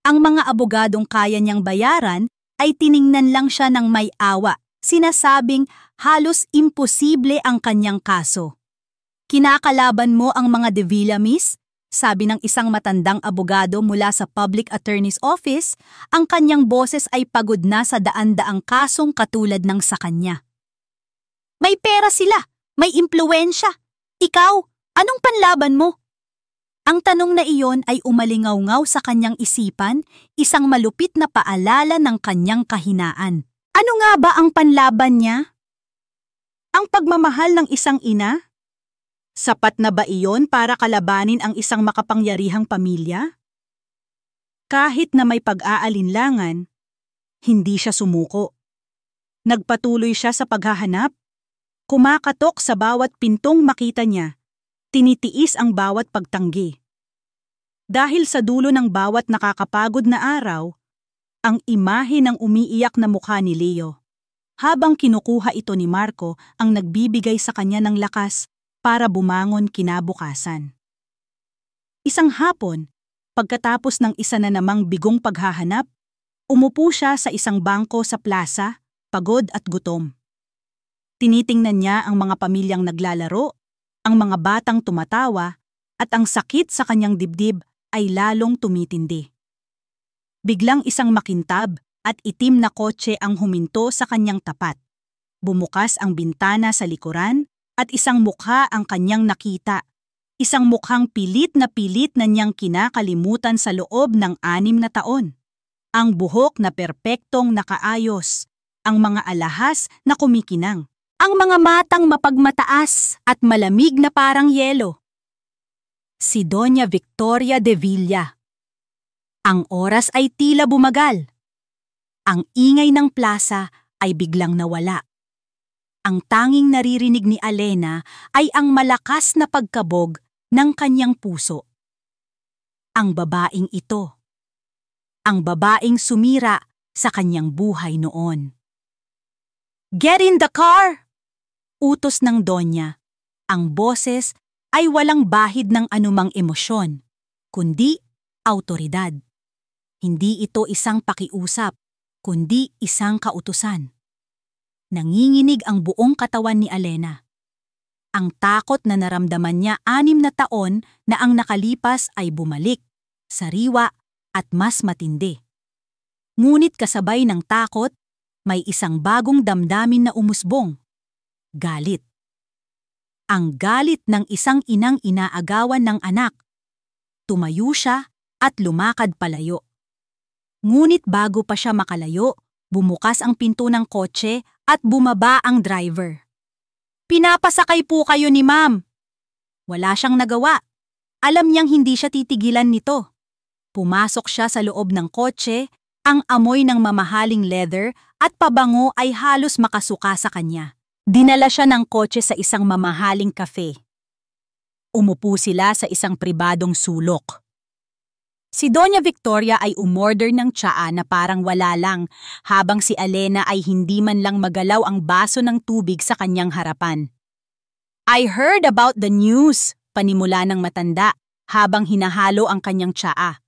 Ang mga abogadong kaya niyang bayaran ay tiningnan lang siya ng may awa, sinasabing halos imposible ang kanyang kaso. Kinakalaban mo ang mga De Villamis? Sabi ng isang matandang abogado mula sa Public Attorney's Office, ang kanyang boses ay pagod na sa daan-daang kasong katulad ng sa kanya. May pera sila, may impluwensya. Ikaw, anong panlaban mo? Ang tanong na iyon ay umalingaw-ngaw sa kanyang isipan, isang malupit na paalala ng kanyang kahinaan. Ano nga ba ang panlaban niya? Ang pagmamahal ng isang ina? Sapat na ba iyon para kalabanin ang isang makapangyarihang pamilya? Kahit na may pag-aalinlangan, hindi siya sumuko. Nagpatuloy siya sa paghahanap. Kumakatok sa bawat pintong makita niya. Tinitiis ang bawat pagtanggi. Dahil sa dulo ng bawat nakakapagod na araw, ang imahe ng umiiyak na mukha ni Leo. Habang kinukuha ito ni Marco ang nagbibigay sa kanya ng lakas para bumangon kinabukasan. Isang hapon, pagkatapos ng isa na namang bigong paghahanap, umupo siya sa isang bangko sa plaza, pagod at gutom. Tinitingnan niya ang mga pamilyang naglalaro, ang mga batang tumatawa, at ang sakit sa kanyang dibdib ay lalong tumitindi. Biglang isang makintab at itim na kotse ang huminto sa kanyang tapat. Bumukas ang bintana sa likuran at isang mukha ang kanyang nakita. Isang mukhang pilit na niyang kinakalimutan sa loob ng 6 na taon. Ang buhok na perpektong nakaayos, ang mga alahas na kumikinang, ang mga matang mapagmataas at malamig na parang yelo. Si Doña Victoria de Villa. Ang oras ay tila bumagal. Ang ingay ng plaza ay biglang nawala. Ang tanging naririnig ni Alena ay ang malakas na pagkabog ng kanyang puso. Ang babaeng ito. Ang babaeng sumira sa kanyang buhay noon. Get in the car! Utos ng Donya. Ang boses ay walang bahid ng anumang emosyon, kundi awtoridad. Hindi ito isang pakiusap, kundi isang kautusan. Nanginginig ang buong katawan ni Alena. Ang takot na naramdaman niya 6 na taon na ang nakalipas ay bumalik, sariwa at mas matindi. Ngunit kasabay ng takot, may isang bagong damdamin na umusbong. Galit. Ang galit ng isang inang inaagawan ng anak. Tumayo siya at lumakad palayo. Ngunit bago pa siya makalayo, bumukas ang pinto ng kotse at bumaba ang driver. "Pinapasakay po kayo ni ma'am." Wala siyang nagawa. Alam niyang hindi siya titigilan nito. Pumasok siya sa loob ng kotse, ang amoy ng mamahaling leather at pabango ay halos makasuka sa kanya. Dinala siya ng kotse sa isang mamahaling cafe. Umupo sila sa isang pribadong sulok. Si Doña Victoria ay umorder ng tsaa na parang wala lang, habang si Elena ay hindi man lang magalaw ang baso ng tubig sa kanyang harapan. "I heard about the news," panimula ng matanda habang hinahalo ang kanyang tsaa.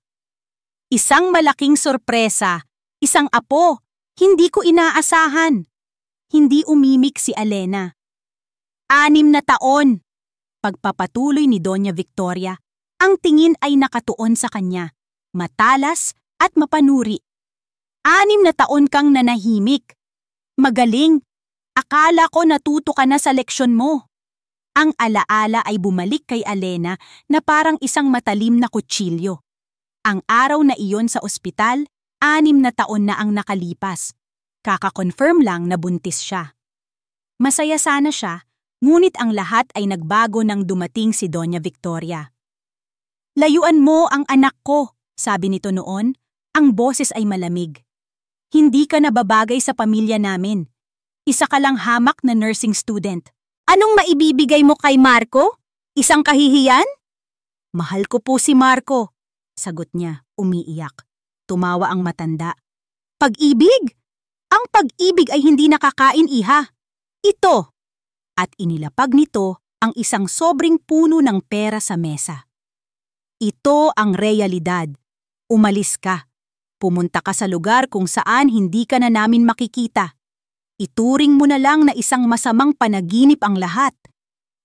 "Isang malaking sorpresa, isang apo, hindi ko inaasahan." Hindi umimik si Elena. 6 na taon. Pagpapatuloy ni Doña Victoria, ang tingin ay nakatuon sa kanya, matalas at mapanuri. 6 na taon kang nanahimik. Magaling. Akala ko natuto ka na sa leksyon mo. Ang alaala ay bumalik kay Elena na parang isang matalim na kutsilyo. Ang araw na iyon sa ospital, 6 na taon na ang nakalipas. Kaka-confirm lang na buntis siya. Masaya sana siya, ngunit ang lahat ay nagbago nang dumating si Doña Victoria. "Layuan mo ang anak ko," sabi nito noon. Ang boses ay malamig. "Hindi ka nababagay sa pamilya namin. Isa ka lang hamak na nursing student. Anong maibibigay mo kay Marco? Isang kahihiyan?" "Mahal ko po si Marco," sagot niya, umiiyak. Tumawa ang matanda. "Pag-ibig? Ang pag-ibig ay hindi nakakain, iha. Ito." At inilapag nito ang isang sobrang puno ng pera sa mesa. "Ito ang realidad. Umalis ka. Pumunta ka sa lugar kung saan hindi ka na namin makikita. Ituring mo na lang na isang masamang panaginip ang lahat.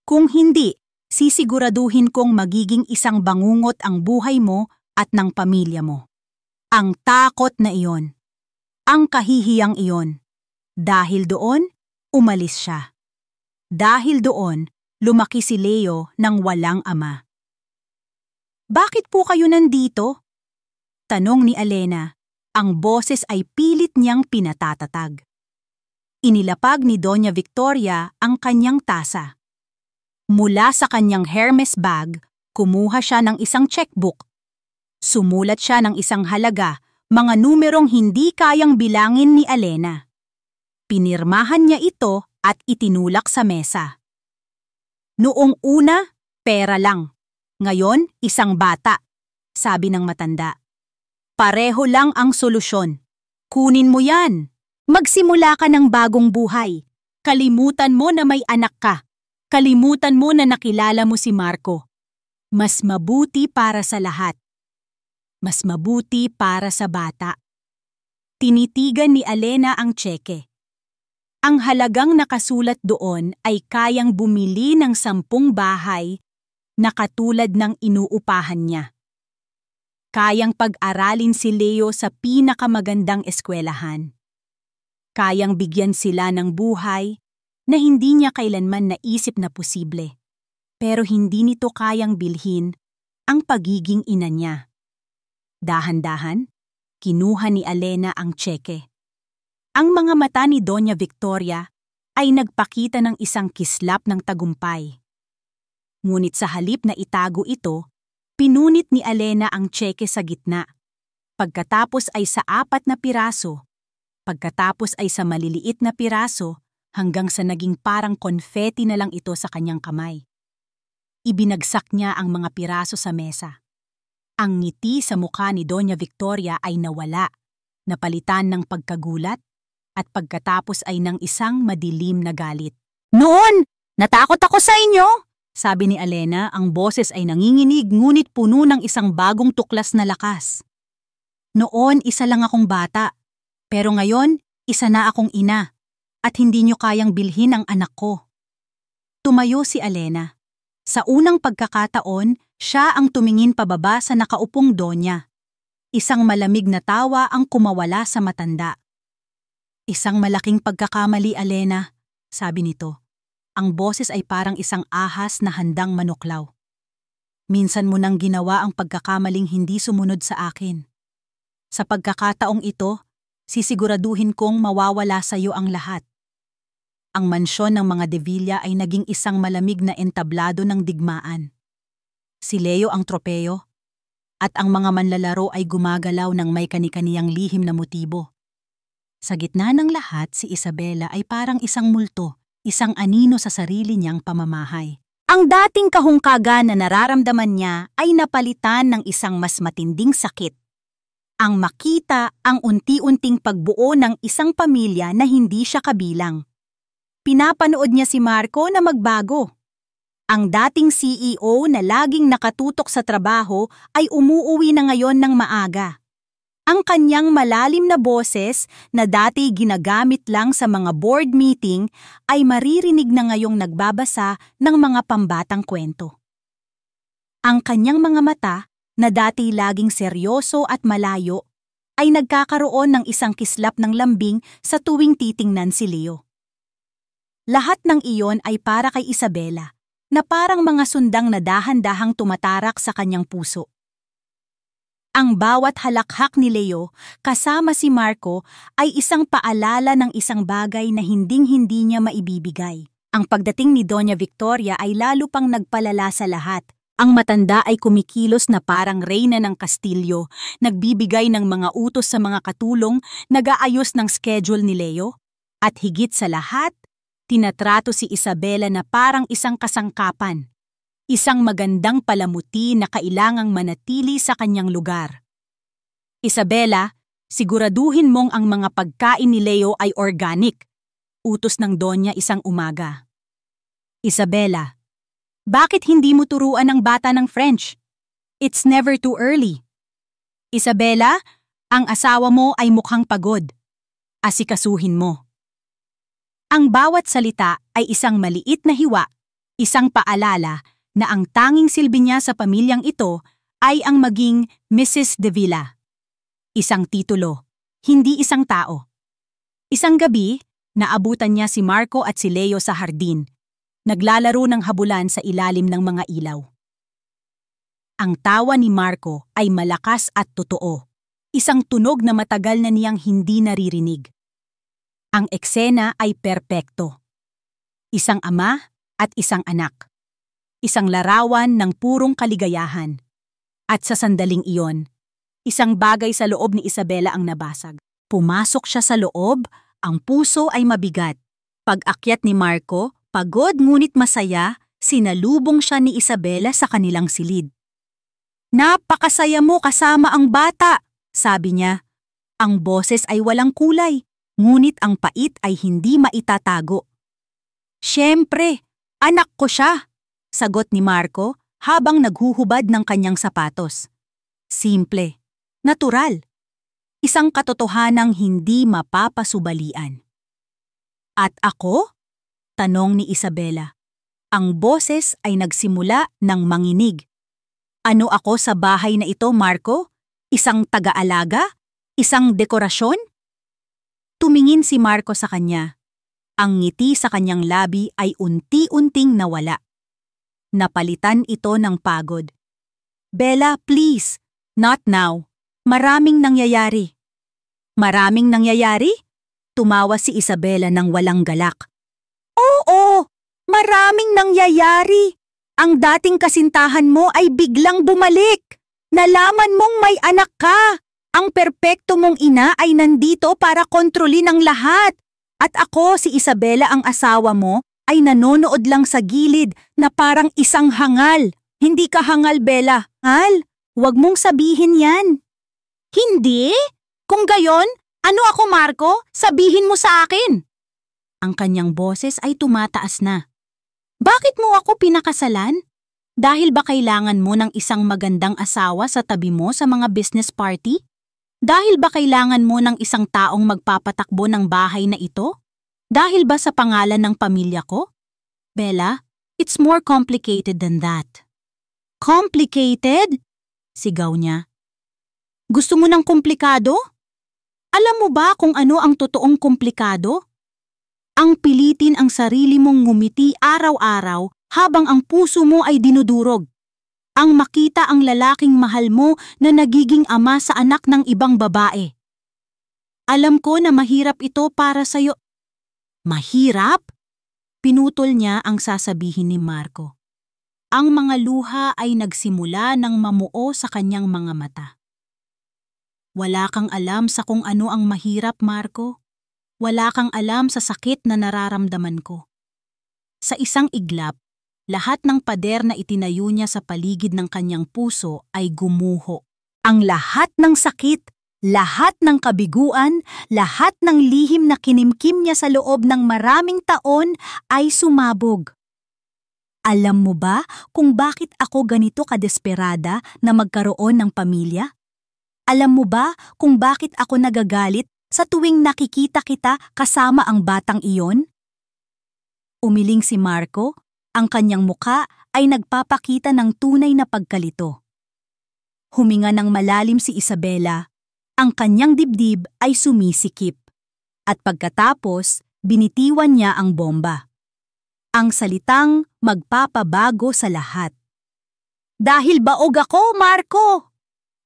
Kung hindi, sisiguraduhin kong magiging isang bangungot ang buhay mo at ng pamilya mo." Ang takot na iyon. Ang kahihiyang iyon. Dahil doon, umalis siya. Dahil doon, lumaki si Leo ng walang ama. "Bakit po kayo nandito?" tanong ni Elena. Ang boses ay pilit niyang pinatatatag. Inilapag ni Doña Victoria ang kanyang tasa. Mula sa kanyang Hermes bag, kumuha siya ng isang checkbook. Sumulat siya ng isang halaga, mga numerong hindi kayang bilangin ni Elena. Pinirmahan niya ito at itinulak sa mesa. "Noong una, pera lang. Ngayon, isang bata," sabi ng matanda. "Pareho lang ang solusyon. Kunin mo yan. Magsimula ka ng bagong buhay. Kalimutan mo na may anak ka. Kalimutan mo na nakilala mo si Marco. Mas mabuti para sa lahat. Mas mabuti para sa bata." Tinitigan ni Elena ang tseke. Ang halagang nakasulat doon ay kayang bumili ng 10 bahay na katulad ng inuupahan niya. Kayang pag-aralin si Leo sa pinakamagandang eskwelahan. Kayang bigyan sila ng buhay na hindi niya kailanman naisip na posible. Pero hindi nito kayang bilhin ang pagiging ina niya. Dahan-dahan, kinuha ni Elena ang tseke. Ang mga mata ni Doña Victoria ay nagpakita ng isang kislap ng tagumpay. Ngunit sa halip na itago ito, pinunit ni Elena ang tseke sa gitna. Pagkatapos ay sa 4 na piraso. Pagkatapos ay sa maliliit na piraso hanggang sa naging parang konfeti na lang ito sa kanyang kamay. Ibinagsak niya ang mga piraso sa mesa. Ang ngiti sa mukha ni Doña Victoria ay nawala, napalitan ng pagkagulat, at pagkatapos ay ng isang madilim na galit. "Noon, natakot ako sa inyo!" sabi ni Elena, ang boses ay nanginginig ngunit puno ng isang bagong tuklas na lakas. "Noon, isa lang akong bata, pero ngayon, isa na akong ina, at hindi niyo kayang bilhin ang anak ko." Tumayo si Elena. Sa unang pagkakataon, siya ang tumingin pababa sa nakaupong donya. Isang malamig na tawa ang kumawala sa matanda. Isang malaking pagkakamali, Elena, sabi nito. Ang boses ay parang isang ahas na handang manuklaw. Minsan mo nang ginawa ang pagkakamaling hindi sumunod sa akin. Sa pagkakataong ito, sisiguraduhin kong mawawala sa iyo ang lahat. Ang mansyon ng mga De Villa ay naging isang malamig na entablado ng digmaan. Si Leo ang tropeyo, at ang mga manlalaro ay gumagalaw ng may kani-kaniyang lihim na motibo. Sa gitna ng lahat, si Isabela ay parang isang multo, isang anino sa sarili niyang pamamahay. Ang dating kahungkagan na nararamdaman niya ay napalitan ng isang mas matinding sakit. Ang makita ang unti-unting pagbuo ng isang pamilya na hindi siya kabilang. Pinapanood niya si Marco na magbago. Ang dating CEO na laging nakatutok sa trabaho ay umuuwi na ngayon ng maaga. Ang kanyang malalim na boses na dati ginagamit lang sa mga board meeting ay maririnig na ngayong nagbabasa ng mga pambatang kwento. Ang kanyang mga mata na dati laging seryoso at malayo ay nagkakaroon ng isang kislap ng lambing sa tuwing titingnan si Leo. Lahat ng iyon ay para kay Isabela, na parang mga sundang na dahan-dahang tumatarak sa kanyang puso. Ang bawat halakhak ni Leo kasama si Marco ay isang paalala ng isang bagay na hinding-hindi niya maibibigay. Ang pagdating ni Doña Victoria ay lalo pang nagpalala sa lahat. Ang matanda ay kumikilos na parang reyna ng Kastilyo, nagbibigay ng mga utos sa mga katulong, nag-aayos ng schedule ni Leo. At higit sa lahat, tinatrato si Isabela na parang isang kasangkapan. Isang magandang palamuti na kailangang manatili sa kanyang lugar. Isabela, siguraduhin mong ang mga pagkain ni Leo ay organic. Utos ng Donya isang umaga. Isabela, bakit hindi mo turuan ang bata ng French? It's never too early. Isabela, ang asawa mo ay mukhang pagod. Asikasuhin mo. Ang bawat salita ay isang maliit na hiwa, isang paalala na ang tanging silbi niya sa pamilyang ito ay ang maging Mrs. De Villa. Isang titulo, hindi isang tao. Isang gabi, naabutan niya si Marco at si Leo sa hardin, naglalaro ng habulan sa ilalim ng mga ilaw. Ang tawa ni Marco ay malakas at totoo, isang tunog na matagal na niyang hindi naririnig. Ang eksena ay perpekto. Isang ama at isang anak. Isang larawan ng purong kaligayahan. At sa sandaling iyon, isang bagay sa loob ni Isabela ang nabasag. Pumasok siya sa loob, ang puso ay mabigat. Pag-akyat ni Marco, pagod ngunit masaya, sinalubong siya ni Isabela sa kanilang silid. Napakasaya mo kasama ang bata, sabi niya. Ang boses ay walang kulay, ngunit ang pait ay hindi maitatago. Siyempre, anak ko siya, sagot ni Marco habang naghuhubad ng kanyang sapatos. Simple, natural. Isang katotohanang hindi mapapasubalian. At ako? Tanong ni Isabela. Ang boses ay nagsimula ng manginig. Ano ako sa bahay na ito, Marco? Isang taga-alaga? Isang dekorasyon? Tumingin si Marco sa kanya. Ang ngiti sa kanyang labi ay unti-unting nawala. Napalitan ito ng pagod. Bella, please. Not now. Maraming nangyayari. Maraming nangyayari? Tumawa si Isabela ng walang galak. Oo, maraming nangyayari. Ang dating kasintahan mo ay biglang bumalik. Nalaman mong may anak ka. Ang perpekto mong ina ay nandito para kontrolin ang lahat. At ako, si Isabela ang asawa mo, ay nanonood lang sa gilid na parang isang hangal. Hindi ka hangal, Bella. Hangal? Huwag mong sabihin yan. Hindi? Kung gayon, ano ako, Marco? Sabihin mo sa akin. Ang kanyang boses ay tumataas na. Bakit mo ako pinakasalan? Dahil ba kailangan mo ng isang magandang asawa sa tabi mo sa mga business party? Dahil ba kailangan mo ng isang taong magpapatakbo ng bahay na ito? Dahil ba sa pangalan ng pamilya ko? Bella, It's more complicated than that. Complicated? Sigaw niya. Gusto mo ng komplikado? Alam mo ba kung ano ang totoong komplikado? Ang pilitin ang sarili mong ngumiti araw-araw habang ang puso mo ay dinudurog. Ang makita ang lalaking mahal mo na nagiging ama sa anak ng ibang babae. Alam ko na mahirap ito para sa'yo. Mahirap? Pinutol niya ang sasabihin ni Marco. Ang mga luha ay nagsimula ng mamuo sa kanyang mga mata. Wala kang alam sa kung ano ang mahirap, Marco. Wala kang alam sa sakit na nararamdaman ko. Sa isang iglap, lahat ng pader na itinayo niya sa paligid ng kanyang puso ay gumuho. Ang lahat ng sakit, lahat ng kabiguan, lahat ng lihim na kinimkim niya sa loob ng maraming taon ay sumabog. Alam mo ba kung bakit ako ganito kadesperada na magkaroon ng pamilya? Alam mo ba kung bakit ako nagagalit sa tuwing nakikita kita kasama ang batang iyon? Umiling si Marco, ang kanyang muka ay nagpapakita ng tunay na pagkalito. Huminga ng malalim si Isabela, ang kanyang dibdib ay sumisikip. At pagkatapos, binitiwan niya ang bomba. Ang salitang magpapabago sa lahat. Dahil baog ako, Marco!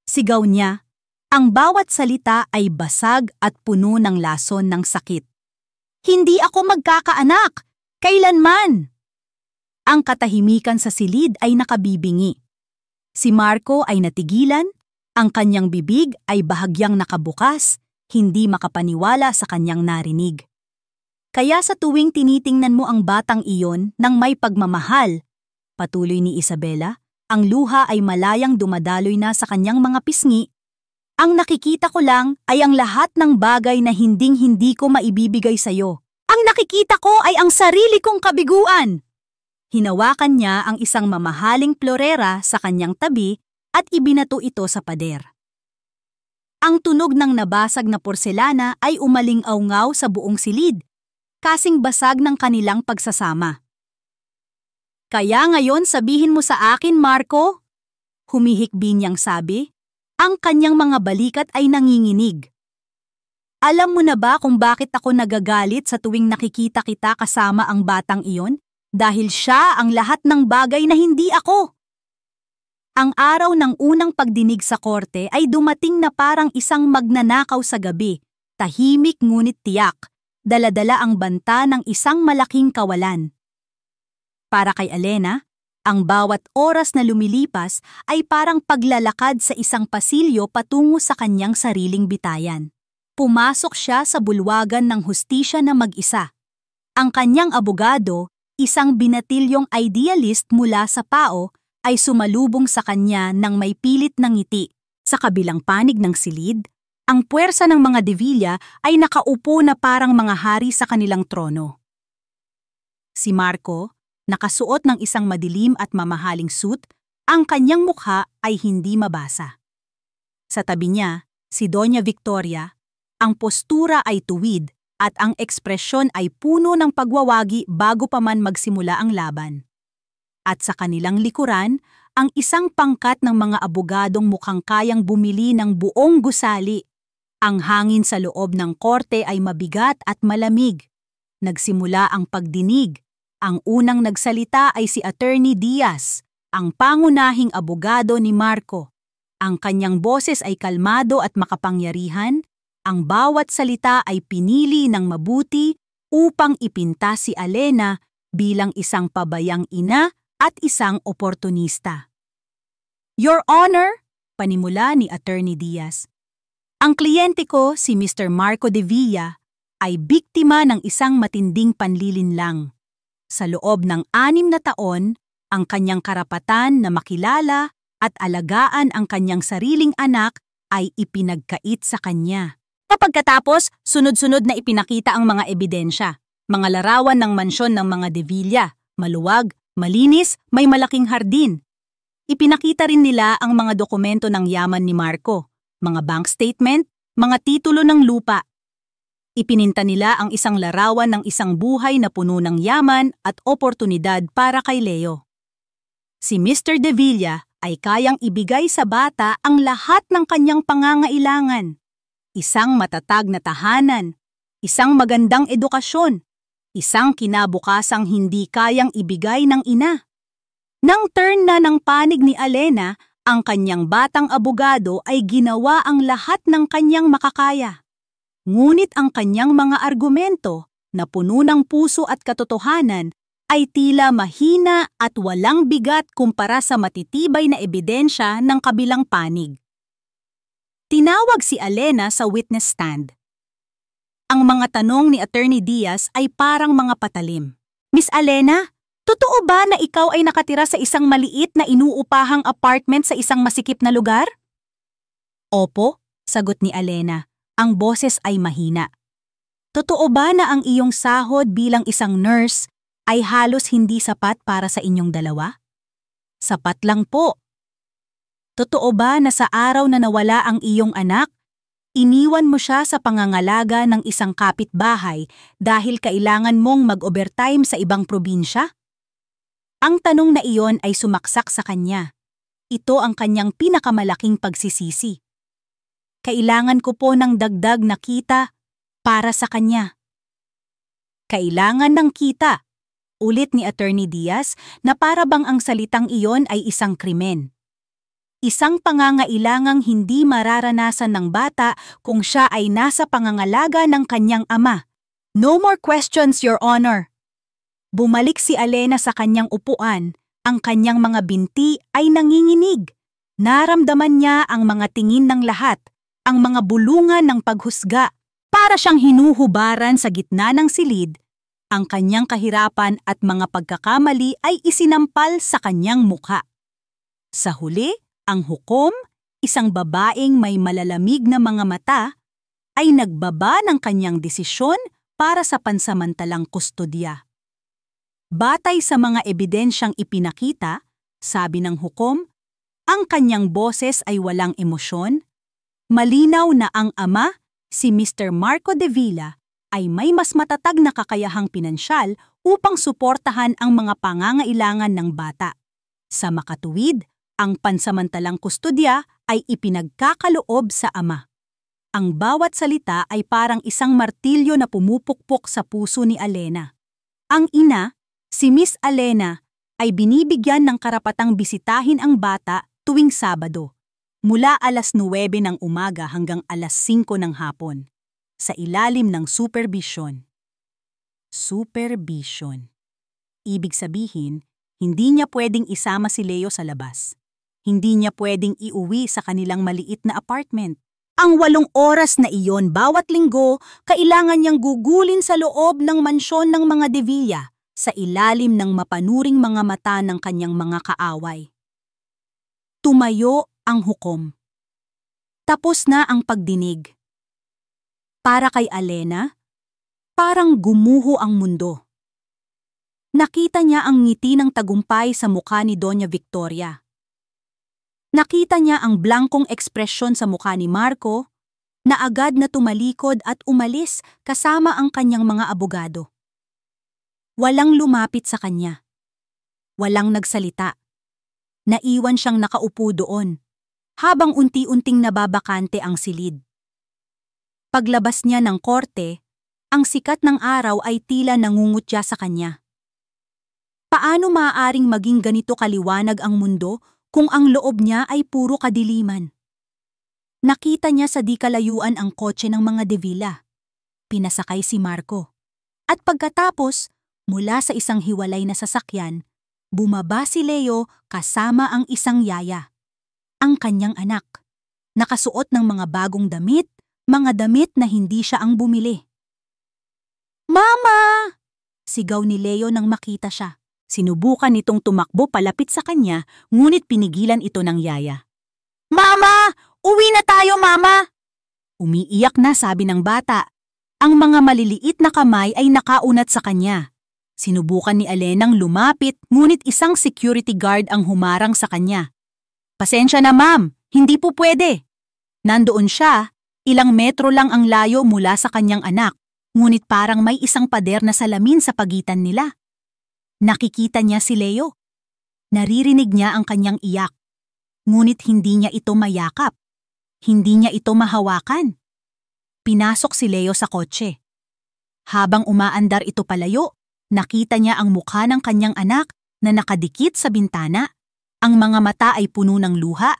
Sigaw niya. Ang bawat salita ay basag at puno ng lason ng sakit. Hindi ako magkakaanak! Kailanman! Ang katahimikan sa silid ay nakabibingi. Si Marco ay natigilan, ang kanyang bibig ay bahagyang nakabukas, hindi makapaniwala sa kanyang narinig. Kaya sa tuwing tinitingnan mo ang batang iyon ng may pagmamahal, patuloy ni Isabela, ang luha ay malayang dumadaloy na sa kanyang mga pisngi. Ang nakikita ko lang ay ang lahat ng bagay na hinding-hindi ko maibibigay sa'yo. Ang nakikita ko ay ang sarili kong kabiguan. Hinawakan niya ang isang mamahaling florera sa kanyang tabi at ibinato ito sa pader. Ang tunog ng nabasag na porselana ay umaling-awngaw sa buong silid, kasing basag ng kanilang pagsasama. Kaya ngayon sabihin mo sa akin, Marco? Humihikbi niyang sabi, ang kanyang mga balikat ay nanginginig. Alam mo na ba kung bakit ako nagagalit sa tuwing nakikita kita kasama ang batang iyon? Dahil siya ang lahat ng bagay na hindi ako. Ang araw ng unang pagdinig sa korte ay dumating na parang isang magnanakaw sa gabi, tahimik ngunit tiyak, dala-dala ang banta ng isang malaking kawalan. Para kay Elena, ang bawat oras na lumilipas ay parang paglalakad sa isang pasilyo patungo sa kanyang sariling bitayan. Pumasok siya sa bulwagan ng hustisya na mag-isa. Ang kanyang abogado, isang binatilyong idealist mula sa PAO, ay sumalubong sa kanya ng may pilit na ngiti. Sa kabilang panig ng silid, ang puwersa ng mga De Villa ay nakaupo na parang mga hari sa kanilang trono. Si Marco, nakasuot ng isang madilim at mamahaling suit, ang kanyang mukha ay hindi mabasa. Sa tabi niya, si Doña Victoria, ang postura ay tuwid at ang ekspresyon ay puno ng pagwawagi bago pa man magsimula ang laban. At sa kanilang likuran, ang isang pangkat ng mga abogadong mukhang kayang bumili ng buong gusali. Ang hangin sa loob ng korte ay mabigat at malamig. Nagsimula ang pagdinig. Ang unang nagsalita ay si Attorney Diaz, ang pangunahing abogado ni Marco. Ang kanyang boses ay kalmado at makapangyarihan. Ang bawat salita ay pinili ng mabuti upang ipinta si Elena bilang isang pabayang ina at isang oportunista. Your Honor, panimula ni Attorney Diaz, ang kliyente ko, si Mr. Marco De Villa, ay biktima ng isang matinding panlilinlang. Sa loob ng 6 na taon, ang kanyang karapatan na makilala at alagaan ang kanyang sariling anak ay ipinagkait sa kanya. Pagkatapos, sunod-sunod na ipinakita ang mga ebidensya, mga larawan ng mansyon ng mga De Villa, maluwag, malinis, may malaking hardin. Ipinakita rin nila ang mga dokumento ng yaman ni Marco, mga bank statement, mga titulo ng lupa. Ipininta nila ang isang larawan ng isang buhay na puno ng yaman at oportunidad para kay Leo. Si Mr. De Villa ay kayang ibigay sa bata ang lahat ng kanyang pangangailangan. Isang matatag na tahanan, isang magandang edukasyon, isang kinabukasang hindi kayang ibigay ng ina. Nang turn na ng panig ni Alena, ang kanyang batang abogado ay ginawa ang lahat ng kanyang makakaya. Ngunit ang kanyang mga argumento na puno ng puso at katotohanan ay tila mahina at walang bigat kumpara sa matitibay na ebidensya ng kabilang panig. Tinawag si Alena sa witness stand. Ang mga tanong ni Attorney Diaz ay parang mga patalim. Miss Alena, totoo ba na ikaw ay nakatira sa isang maliit na inuupahang apartment sa isang masikip na lugar? Opo, sagot ni Alena. Ang boses ay mahina. Totoo ba na ang iyong sahod bilang isang nurse ay halos hindi sapat para sa inyong dalawa? Sapat lang po. Totoo ba na sa araw na nawala ang iyong anak, iniwan mo siya sa pangangalaga ng isang kapitbahay dahil kailangan mong mag-overtime sa ibang probinsya? Ang tanong na iyon ay sumaksak sa kanya. Ito ang kanyang pinakamalaking pagsisisi. Kailangan ko po ng dagdag na kita para sa kanya. Kailangan ng kita, ulit ni Attorney Diaz na para bang ang salitang iyon ay isang krimen. Isang pangangailangang hindi mararanasan ng bata kung siya ay nasa pangangalaga ng kanyang ama. No more questions, Your Honor. Bumalik si Alena sa kanyang upuan, ang kanyang mga binti ay nanginginig. Naramdaman niya ang mga tingin ng lahat, ang mga bulungan ng paghusga. Para siyang hinuhubaran sa gitna ng silid, ang kanyang kahirapan at mga pagkakamali ay isinampal sa kanyang mukha. Sa huli, ang hukom, isang babaeng may malalamig na mga mata, ay nagbaba ng kanyang desisyon para sa pansamantalang kustodya. Batay sa mga ebidensyang ipinakita, sabi ng hukom, ang kanyang boses ay walang emosyon. Malinaw na ang ama, si Mr. Marco De Villa, ay may mas matatag na kakayahang pinansyal upang suportahan ang mga pangangailangan ng bata. Sa makatuwid, ang pansamantalang kustodya ay ipinagkakaloob sa ama. Ang bawat salita ay parang isang martilyo na pumupukpok sa puso ni Alena. Ang ina, si Miss Alena, ay binibigyan ng karapatang bisitahin ang bata tuwing Sabado, mula alas 9 ng umaga hanggang alas 5 ng hapon, sa ilalim ng supervision. Supervision. Ibig sabihin, hindi niya pwedeng isama si Leo sa labas. Hindi niya pwedeng iuwi sa kanilang maliit na apartment. Ang 8 oras na iyon bawat linggo, kailangan niyang gugulin sa loob ng mansyon ng mga De Villa, sa ilalim ng mapanuring mga mata ng kanyang mga kaaway. Tumayo ang hukom. Tapos na ang pagdinig. Para kay Alena, parang gumuho ang mundo. Nakita niya ang ngiti ng tagumpay sa mukha ni Doña Victoria. Nakita niya ang blankong ekspresyon sa mukha ni Marco, na agad na tumalikod at umalis kasama ang kanyang mga abogado. Walang lumapit sa kanya. Walang nagsalita. Naiwan siyang nakaupo doon, habang unti-unting nababakante ang silid. Paglabas niya ng korte, ang sikat ng araw ay tila nangungutya sa kanya. Paano maaaring maging ganito kaliwanag ang mundo kung ang loob niya ay puro kadiliman? Nakita niya sa di kalayuan ang kotse ng mga De Villa. Pinasakay si Marco. At pagkatapos, mula sa isang hiwalay na sasakyan, bumaba si Leo kasama ang isang yaya, ang kanyang anak, nakasuot ng mga bagong damit, mga damit na hindi siya ang bumili. "Mama!" sigaw ni Leo nang makita siya. Sinubukan nitong tumakbo palapit sa kanya, ngunit pinigilan ito ng yaya. "Mama! Uwi na tayo, Mama!" Umiiyak na, sabi ng bata. Ang mga maliliit na kamay ay nakaunat sa kanya. Sinubukan ni Alenang lumapit, ngunit isang security guard ang humarang sa kanya. "Pasensya na, ma'am, hindi po pwede." Nandoon siya, ilang metro lang ang layo mula sa kanyang anak, Ngunit parang may isang pader na salamin sa pagitan nila. Nakikita niya si Leo. Naririnig niya ang kanyang iyak. Ngunit hindi niya ito mayakap. Hindi niya ito mahawakan. Pinasok si Leo sa kotse. Habang umaandar ito palayo, nakita niya ang mukha ng kanyang anak na nakadikit sa bintana. Ang mga mata ay puno ng luha.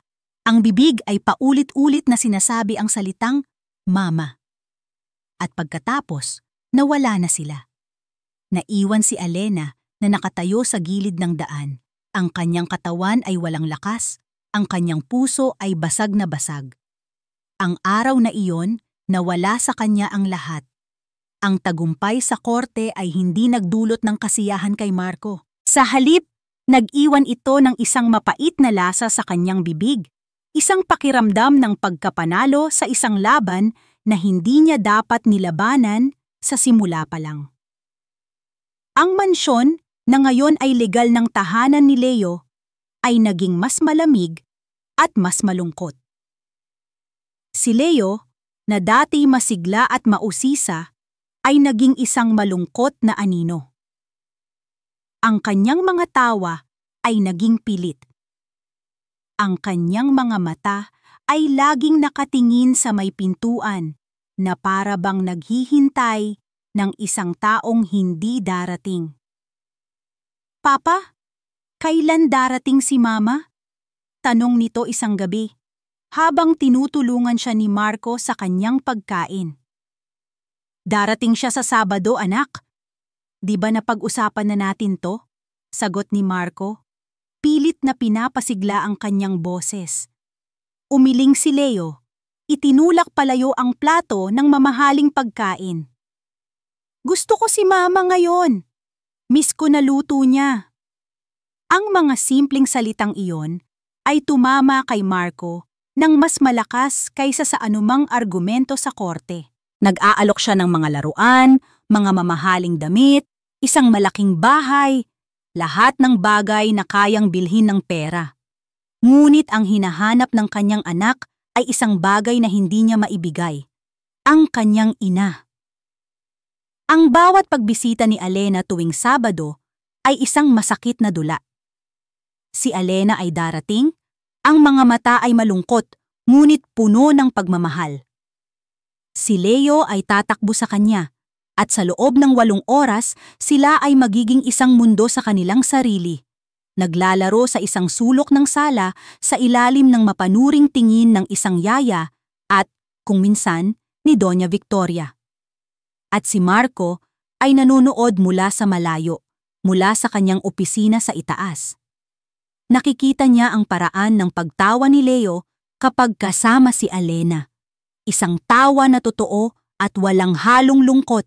Ang bibig ay paulit-ulit na sinasabi ang salitang Mama. At pagkatapos, nawala na sila. Naiwan si Alena na nakatayo sa gilid ng daan. Ang kanyang katawan ay walang lakas. Ang kanyang puso ay basag na basag. Ang araw na iyon, nawala sa kanya ang lahat. Ang tagumpay sa korte ay hindi nagdulot ng kasiyahan kay Marco. Sa halip, nag-iwan ito ng isang mapait na lasa sa kanyang bibig. Isang pakiramdam ng pagkapanalo sa isang laban na hindi niya dapat nilabanan sa simula pa lang. Ang mansyon na ngayon ay legal ng tahanan ni Leo ay naging mas malamig at mas malungkot. Si Leo, na dati masigla at mausisa, ay naging isang malungkot na anino. Ang kanyang mga tawa ay naging pilit. Ang kanyang mga mata ay laging nakatingin sa may pintuan na para bang naghihintay ng isang taong hindi darating. Papa, kailan darating si Mama? Tanong nito isang gabi, habang tinutulungan siya ni Marco sa kanyang pagkain. Darating siya sa Sabado, anak. Di ba napag-usapan na natin to? Sagot ni Marco. Pilit na pinapasigla ang kanyang boses. Umiling si Leo. Itinulak palayo ang plato ng mamahaling pagkain. Gusto ko si Mama ngayon. Miss ko na luto niya. Ang mga simpleng salitang iyon ay tumama kay Marco ng mas malakas kaysa sa anumang argumento sa korte. Nag-aalok siya ng mga laruan, mga mamahaling damit, isang malaking bahay, lahat ng bagay na kayang bilhin ng pera. Ngunit ang hinahanap ng kanyang anak ay isang bagay na hindi niya maibigay, ang kanyang ina. Ang bawat pagbisita ni Alena tuwing Sabado ay isang masakit na dula. Si Alena ay darating, ang mga mata ay malungkot, ngunit puno ng pagmamahal. Si Leo ay tatakbo sa kanya, at sa loob ng 8 oras, sila ay magiging isang mundo sa kanilang sarili. Naglalaro sa isang sulok ng sala sa ilalim ng mapanuring tingin ng isang yaya at, kung minsan, ni Doña Victoria. At si Marco ay nanonood mula sa malayo, mula sa kanyang opisina sa itaas. Nakikita niya ang paraan ng pagtawa ni Leo kapag kasama si Alena. Isang tawa na totoo at walang halong lungkot.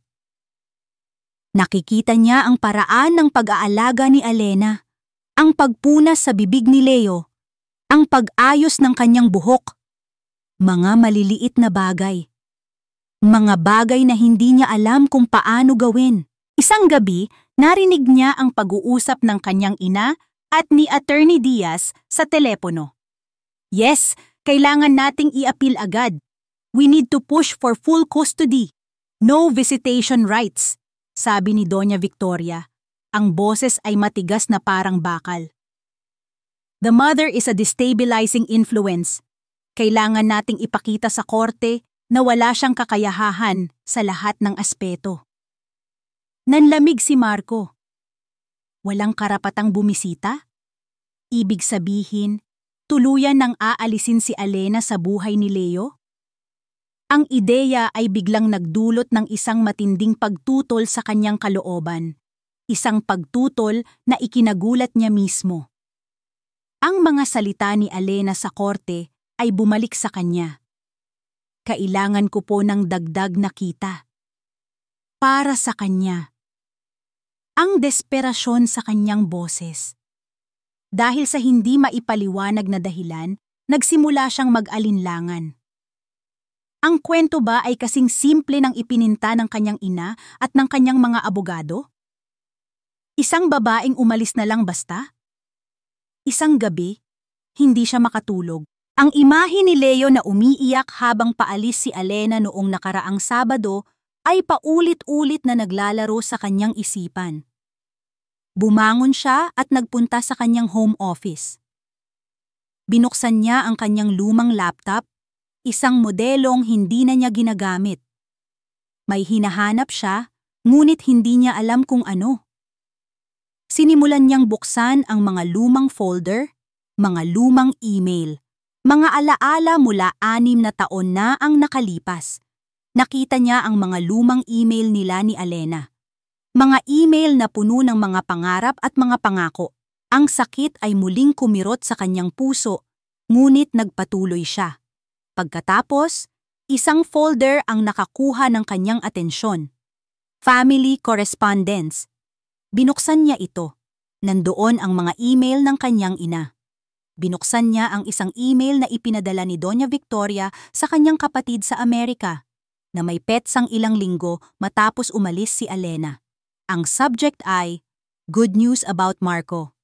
Nakikita niya ang paraan ng pag-aalaga ni Alena, ang pagpunas sa bibig ni Leo, ang pag-ayos ng kanyang buhok. Mga maliliit na bagay. Mga bagay na hindi niya alam kung paano gawin. Isang gabi, narinig niya ang pag-uusap ng kanyang ina at ni Attorney Diaz sa telepono. Yes, kailangan nating i-appeal agad. We need to push for full custody. No visitation rights, sabi ni Doña Victoria. Ang boses ay matigas na parang bakal. The mother is a destabilizing influence. Kailangan nating ipakita sa korte na wala siyang kakayahan sa lahat ng aspeto. Nanlamig si Marco. Walang karapatang bumisita? Ibig sabihin, tuluyan nang aalisin si Alena sa buhay ni Leo? Ang ideya ay biglang nagdulot ng isang matinding pagtutol sa kanyang kalooban. Isang pagtutol na ikinagulat niya mismo. Ang mga salita ni Alena sa korte ay bumalik sa kanya. Kailangan ko po ng dagdag na kita. Para sa kanya. Ang desperasyon sa kanyang boses. Dahil sa hindi maipaliwanag na dahilan, nagsimula siyang mag-alinlangan. Ang kwento ba ay kasing simple ng ipininta ng kanyang ina at ng kanyang mga abogado? Isang babaeng umalis na lang basta? Isang gabi, hindi siya makatulog. Ang imahe ni Leo na umiiyak habang paalis si Alena noong nakaraang Sabado ay paulit-ulit na naglalaro sa kanyang isipan. Bumangon siya at nagpunta sa kanyang home office. Binuksan niya ang kanyang lumang laptop, isang modelong hindi na niya ginagamit. May hinahanap siya, ngunit hindi niya alam kung ano. Sinimulan niyang buksan ang mga lumang folder, mga lumang email, mga alaala mula 6 na taon na ang nakalipas. Nakita niya ang mga lumang email nila ni Alena. Mga email na puno ng mga pangarap at mga pangako. Ang sakit ay muling kumirot sa kanyang puso, ngunit nagpatuloy siya. Pagkatapos, isang folder ang nakakuha ng kanyang atensyon. Family correspondence. Binuksan niya ito. Nandoon ang mga email ng kanyang ina. Binuksan niya ang isang email na ipinadala ni Doña Victoria sa kanyang kapatid sa Amerika, na may petsang ilang linggo matapos umalis si Alena. Ang subject ay, "Good news about Marco."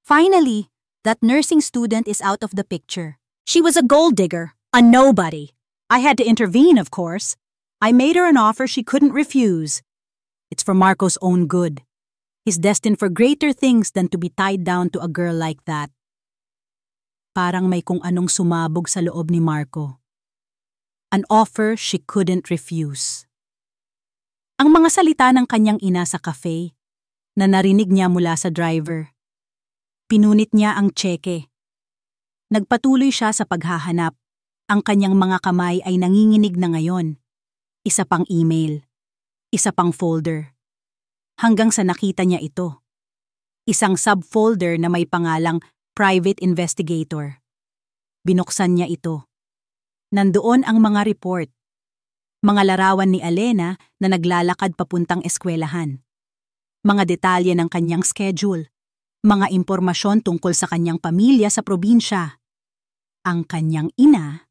Finally, that nursing student is out of the picture. She was a gold digger, a nobody. I had to intervene, of course. I made her an offer she couldn't refuse. It's for Marco's own good. He's destined for greater things than to be tied down to a girl like that. Parang may kung anong sumabog sa loob ni Marco. An offer she couldn't refuse. Ang mga salita ng kanyang ina sa cafe, na narinig niya mula sa driver. Pinunit niya ang tseke. Nagpatuloy siya sa paghahanap. Ang kanyang mga kamay ay nanginginig na ngayon. Isa pang email. Isa pang folder. Hanggang sa nakita niya ito. Isang subfolder na may pangalang Private Investigator. Binuksan niya ito. Nandoon ang mga report. Mga larawan ni Alena na naglalakad papuntang eskwelahan. Mga detalye ng kanyang schedule. Mga impormasyon tungkol sa kanyang pamilya sa probinsya. Ang kanyang ina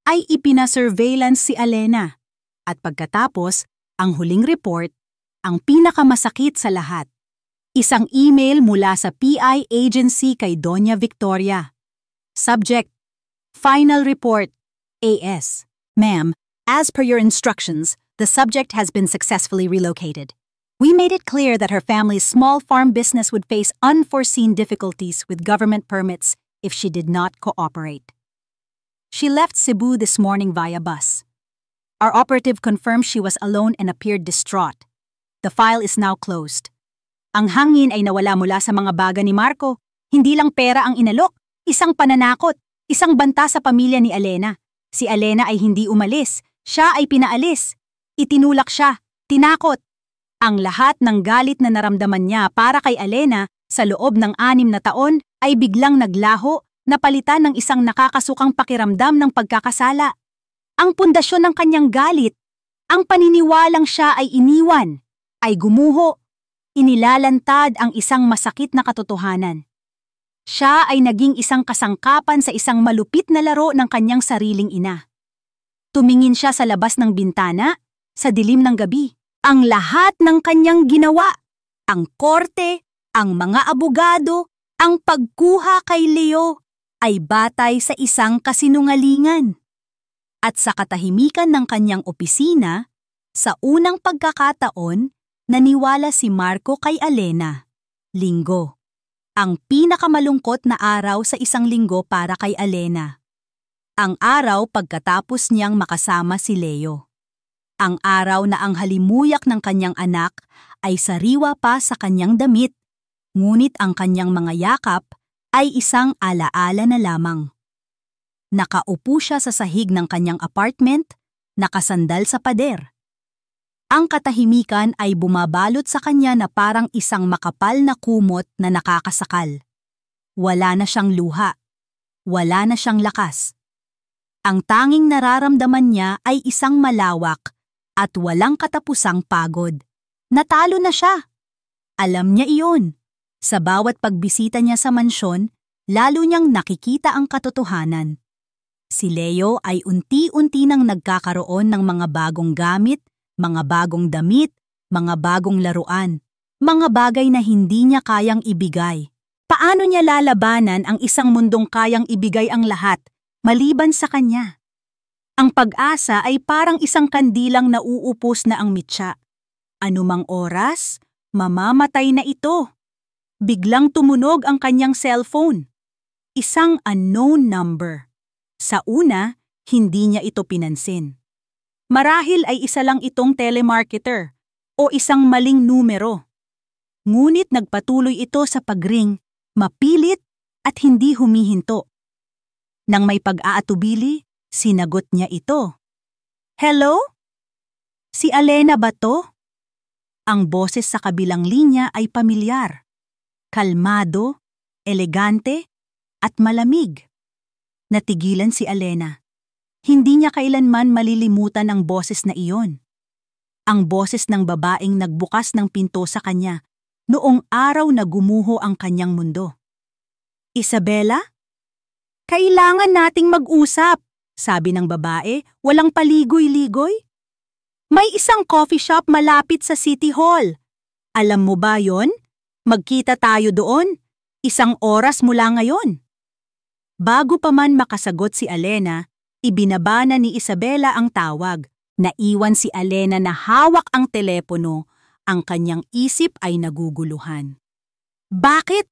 ay ipinasurveillance si Alena. At pagkatapos, ang huling report, ang pinakamasakit sa lahat. Isang email mula sa PI agency kay Doña Victoria. Subject, Final Report, AS. Ma'am, as per your instructions, the subject has been successfully relocated. We made it clear that her family's small farm business would face unforeseen difficulties with government permits if she did not cooperate. She left Cebu this morning via bus. Our operative confirmed she was alone and appeared distraught. The file is now closed. Ang hangin ay nawala mula sa mga baga ni Marco. Hindi lang pera ang inalok, isang pananakot, isang banta sa pamilya ni Alena. Si Alena ay hindi umalis, siya ay pinaalis. Itinulak siya, tinakot. Ang lahat ng galit na naramdaman niya para kay Alena sa loob ng 6 na taon ay biglang naglaho, napalitan ng isang nakakasukang pakiramdam ng pagkakasala. Ang pundasyon ng kanyang galit, ang paniniwalang siya ay iniwan, ay gumuho, inilalantad ang isang masakit na katotohanan. Siya ay naging isang kasangkapan sa isang malupit na laro ng kanyang sariling ina. Tumingin siya sa labas ng bintana, sa dilim ng gabi. Ang lahat ng kanyang ginawa, ang korte, ang mga abogado, ang pagkuha kay Leo, ay batay sa isang kasinungalingan. At sa katahimikan ng kanyang opisina, sa unang pagkakataon, naniwala si Marco kay Alena. Linggo. Ang pinakamalungkot na araw sa isang linggo para kay Alena. Ang araw pagkatapos niyang makasama si Leo. Ang araw na ang halimuyak ng kanyang anak ay sariwa pa sa kanyang damit, ngunit ang kanyang mga yakap ay isang alaala na lamang. Nakaupo siya sa sahig ng kanyang apartment, nakasandal sa pader. Ang katahimikan ay bumabalot sa kanya na parang isang makapal na kumot na nakakasakal. Wala na siyang luha. Wala na siyang lakas. Ang tanging nararamdaman niya ay isang malawak at walang katapusang pagod. Natalo na siya. Alam niya iyon. Sa bawat pagbisita niya sa mansyon, lalo niyang nakikita ang katotohanan. Si Leo ay unti-unti nang nagkakaroon ng mga bagong gamit, mga bagong damit, mga bagong laruan, mga bagay na hindi niya kayang ibigay. Paano niya lalabanan ang isang mundong kayang ibigay ang lahat, maliban sa kanya? Ang pag-asa ay parang isang kandilang nauupos na ang mitya. Anumang oras, mamamatay na ito. Biglang tumunog ang kanyang cellphone. Isang unknown number. Sa una, hindi niya ito pinansin. Marahil ay isa lang itong telemarketer o isang maling numero. Ngunit nagpatuloy ito sa pagring, mapilit at hindi humihinto. Nang may pag-aatubili, sinagot niya ito. Hello? Si Alena ba to? Ang boses sa kabilang linya ay pamilyar. Kalmado, elegante, at malamig. Natigilan si Alena. Hindi niya kailanman malilimutan ang boses na iyon. Ang boses ng babaeng nagbukas ng pinto sa kanya noong araw na gumuho ang kanyang mundo. Isabela? Kailangan nating mag-usap, sabi ng babae, walang paligoy-ligoy. May isang coffee shop malapit sa City Hall. Alam mo ba yon? Magkita tayo doon. 1 oras mula ngayon. Bago pa man makasagot si Alena, ibinaba na ni Isabela ang tawag. Naiwan si Alena na hawak ang telepono. Ang kanyang isip ay naguguluhan. Bakit?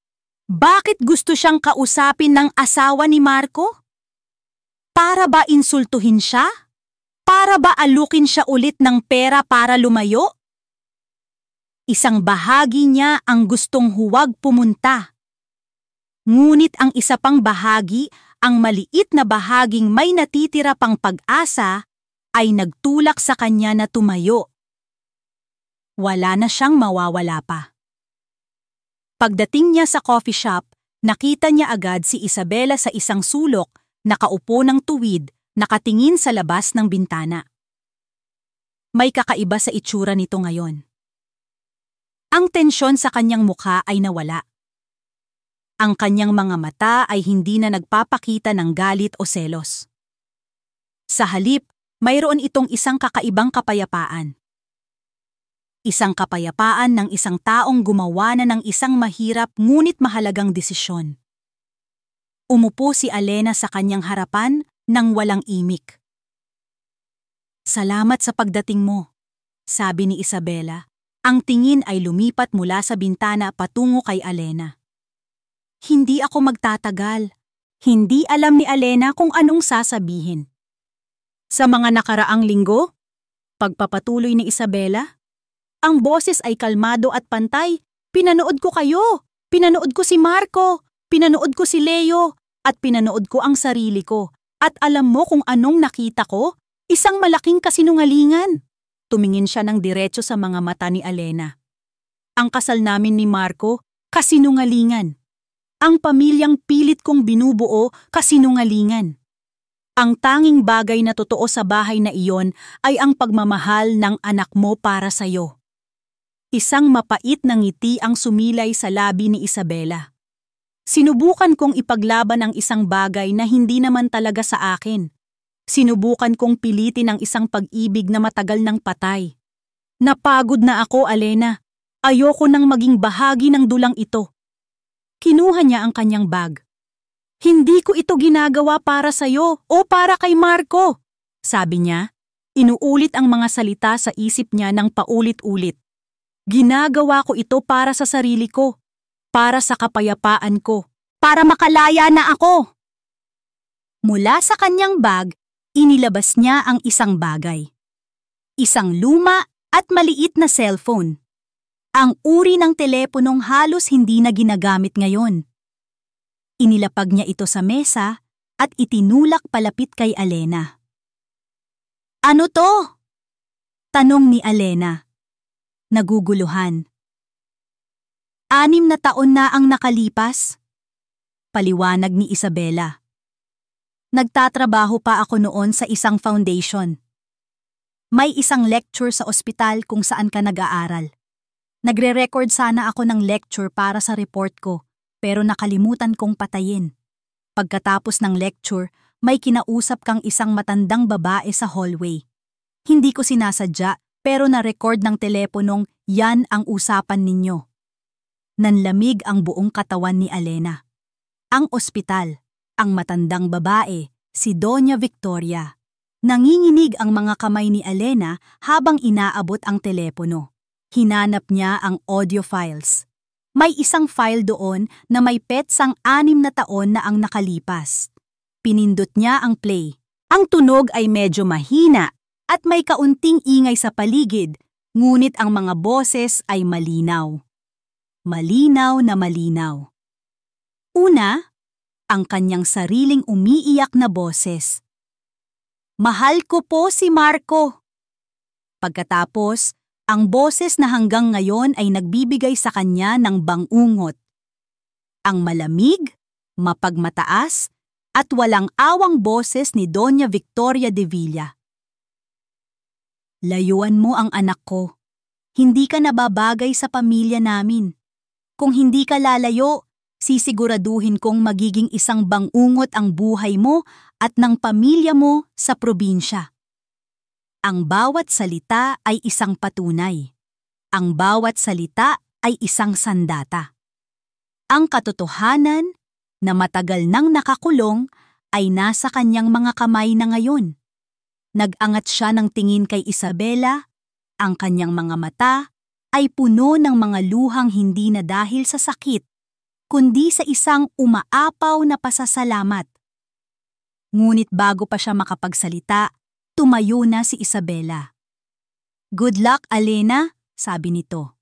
Bakit gusto siyang kausapin ng asawa ni Marco? Para ba insultuhin siya? Para ba alukin siya ulit ng pera para lumayo? Isang bahagi niya ang gustong huwag pumunta. Ngunit ang isa pang bahagi, ang maliit na bahaging may natitira pang pag-asa, ay nagtulak sa kanya na tumayo. Wala na siyang mawawala pa. Pagdating niya sa coffee shop, nakita niya agad si Isabela sa isang sulok, nakaupo ng tuwid, nakatingin sa labas ng bintana. May kakaiba sa itsura nito ngayon. Ang tensyon sa kanyang mukha ay nawala. Ang kanyang mga mata ay hindi na nagpapakita ng galit o selos. Sa halip, mayroon itong isang kakaibang kapayapaan. Isang kapayapaan ng isang taong gumawa na ng isang mahirap ngunit mahalagang desisyon. Umupo si Alena sa kanyang harapan nang walang imik. Salamat sa pagdating mo, sabi ni Isabela. Ang tingin ay lumipat mula sa bintana patungo kay Alena. Hindi ako magtatagal. Hindi alam ni Alena kung anong sasabihin. Sa mga nakaraang linggo, pagpapatuloy ni Isabela, ang boses ay kalmado at pantay. Pinanood ko kayo. Pinanood ko si Marco. Pinanood ko si Leo. At pinanood ko ang sarili ko. At alam mo kung anong nakita ko? Isang malaking kasinungalingan. Tumingin siya ng diretso sa mga mata ni Alena. Ang kasal namin ni Marco, kasinungalingan. Ang pamilyang pilit kong binubuo, kasinungalingan. Ang tanging bagay na totoo sa bahay na iyon ay ang pagmamahal ng anak mo para sa'yo. Isang mapait na ngiti ang sumilay sa labi ni Isabela. Sinubukan kong ipaglaban ang isang bagay na hindi naman talaga sa akin. Sinubukan kong pilitin ang isang pag-ibig na matagal ng patay. Napagod na ako, Alena. Ayoko nang maging bahagi ng dulang ito. Kinuha niya ang kanyang bag. Hindi ko ito ginagawa para sa'yo o para kay Marco, sabi niya. Inuulit ang mga salita sa isip niya ng paulit-ulit. Ginagawa ko ito para sa sarili ko, para sa kapayapaan ko, para makalaya na ako. Mula sa kanyang bag, inilabas niya ang isang bagay. Isang luma at maliit na cellphone. Ang uri ng teleponong halos hindi na ginagamit ngayon. Inilapag niya ito sa mesa at itinulak palapit kay Alena. Ano to? Tanong ni Alena. Naguguluhan. 6 na taon na ang nakalipas. Paliwanag ni Isabela. Nagtatrabaho pa ako noon sa isang foundation. May isang lecture sa ospital kung saan ka nag-aaral. Nagre-record sana ako ng lecture para sa report ko, pero nakalimutan kong patayin. Pagkatapos ng lecture, may kinausap kang isang matandang babae sa hallway. Hindi ko sinasadya, pero na-record ng teleponong yan ang usapan ninyo. Nanlamig ang buong katawan ni Alena. Ang ospital, ang matandang babae, si Doña Victoria. Nanginginig ang mga kamay ni Alena habang inaabot ang telepono. Hinanap niya ang audio files. May isang file doon na may petsang 6 na taon na ang nakalipas. Pinindot niya ang play. Ang tunog ay medyo mahina at may kaunting ingay sa paligid, ngunit ang mga boses ay malinaw. Malinaw na malinaw. Una, ang kanyang sariling umiiyak na boses. Mahal ko po si Marco. Pagkatapos, ang boses na hanggang ngayon ay nagbibigay sa kanya ng bangungot. Ang malamig, mapagmataas, at walang awang boses ni Doña Victoria de Villa. Layuan mo ang anak ko. Hindi ka nababagay sa pamilya namin. Kung hindi ka lalayo, sisiguraduhin kong magiging isang bangungot ang buhay mo at ng pamilya mo sa probinsya. Ang bawat salita ay isang patunay. Ang bawat salita ay isang sandata. Ang katotohanan na matagal nang nakakulong ay nasa kanyang mga kamay na ngayon. Nag-angat siya ng tingin kay Isabela, ang kanyang mga mata ay puno ng mga luhang hindi na dahil sa sakit, kundi sa isang umaapaw na pasasalamat. Ngunit bago pa siya makapagsalita, tumayo na si Isabela. "Good luck, Alena," sabi nito.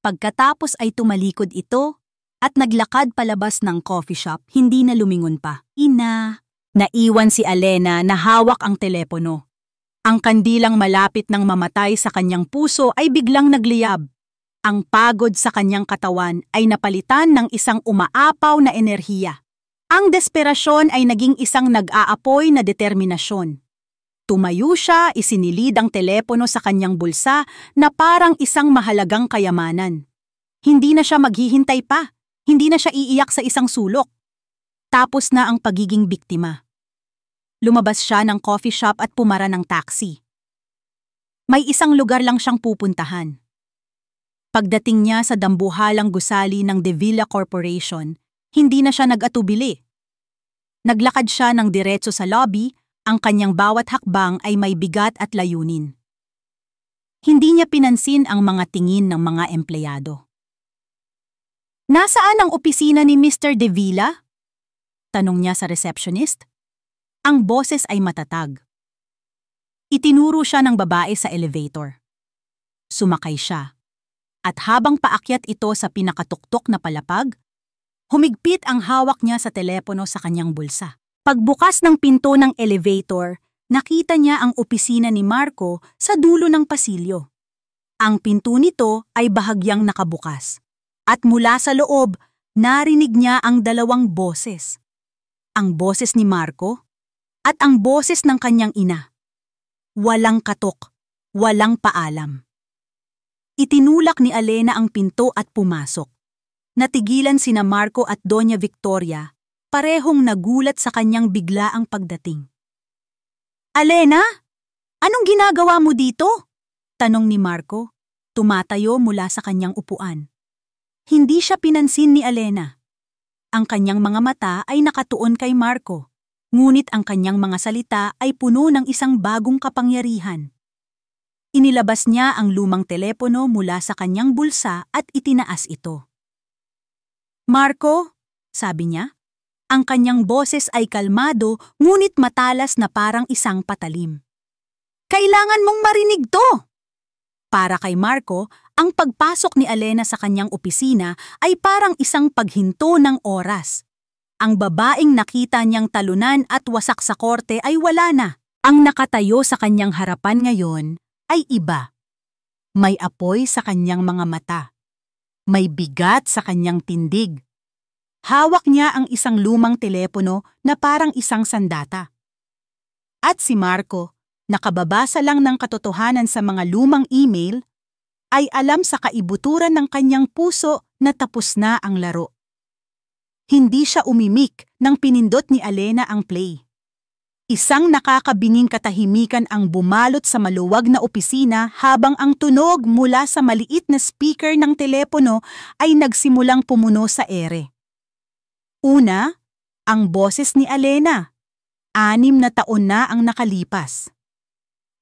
Pagkatapos ay tumalikod ito at naglakad palabas ng coffee shop, hindi na lumingon pa. Naiwan si Alena na hawak ang telepono. Ang kandilang malapit ng mamatay sa kanyang puso ay biglang nagliyab. Ang pagod sa kanyang katawan ay napalitan ng isang umaapaw na enerhiya. Ang desperasyon ay naging isang nag-aapoy na determinasyon. Tumayo siya, isinilid ang telepono sa kanyang bulsa na parang isang mahalagang kayamanan. Hindi na siya maghihintay pa. Hindi na siya iiyak sa isang sulok. Tapos na ang pagiging biktima. Lumabas siya ng coffee shop at pumara ng taxi. May isang lugar lang siyang pupuntahan. Pagdating niya sa dambuhalang gusali ng De Villa Corporation, hindi na siya nag-atubili. Naglakad siya ng diretso sa lobby, ang kanyang bawat hakbang ay may bigat at layunin. Hindi niya pinansin ang mga tingin ng mga empleyado. "Nasaan ang opisina ni Mr. De Villa?" tanong niya sa receptionist. Ang boses ay matatag. Itinuro siya ng babae sa elevator. Sumakay siya. At habang paakyat ito sa pinakatuktok na palapag, humigpit ang hawak niya sa telepono sa kanyang bulsa. Pagbukas ng pinto ng elevator, nakita niya ang opisina ni Marco sa dulo ng pasilyo. Ang pinto nito ay bahagyang nakabukas. At mula sa loob, narinig niya ang dalawang boses. Ang boses ni Marco at ang boses ng kanyang ina. Walang katok, walang paalam. Itinulak ni Alena ang pinto at pumasok. Natigilan sina Marco at Doña Victoria, parehong nagulat sa kanyang biglaang pagdating. "Alena, anong ginagawa mo dito?" tanong ni Marco, tumatayo mula sa kanyang upuan. Hindi siya pinansin ni Alena. Ang kanyang mga mata ay nakatuon kay Marco, ngunit ang kanyang mga salita ay puno ng isang bagong kapangyarihan. Inilabas niya ang lumang telepono mula sa kanyang bulsa at itinaas ito. "Marco," sabi niya, ang kanyang boses ay kalmado ngunit matalas na parang isang patalim. "Kailangan mong marinig to!" Para kay Marco, ang pagpasok ni Alena sa kanyang opisina ay parang isang paghinto ng oras. Ang babaeng nakita niyang talunan at wasak sa korte ay wala na. Ang nakatayo sa kanyang harapan ngayon ay iba. May apoy sa kanyang mga mata. May bigat sa kanyang tindig. Hawak niya ang isang lumang telepono na parang isang sandata. At si Marco, nakababasa lang ng katotohanan sa mga lumang email, ay alam sa kaibuturan ng kanyang puso na tapos na ang laro. Hindi siya umimik nang pinindot ni Alena ang play. Isang nakakabinging katahimikan ang bumalot sa maluwag na opisina habang ang tunog mula sa maliit na speaker ng telepono ay nagsimulang pumuno sa ere. Una, ang boses ni Alena. 6 na taon na ang nakalipas.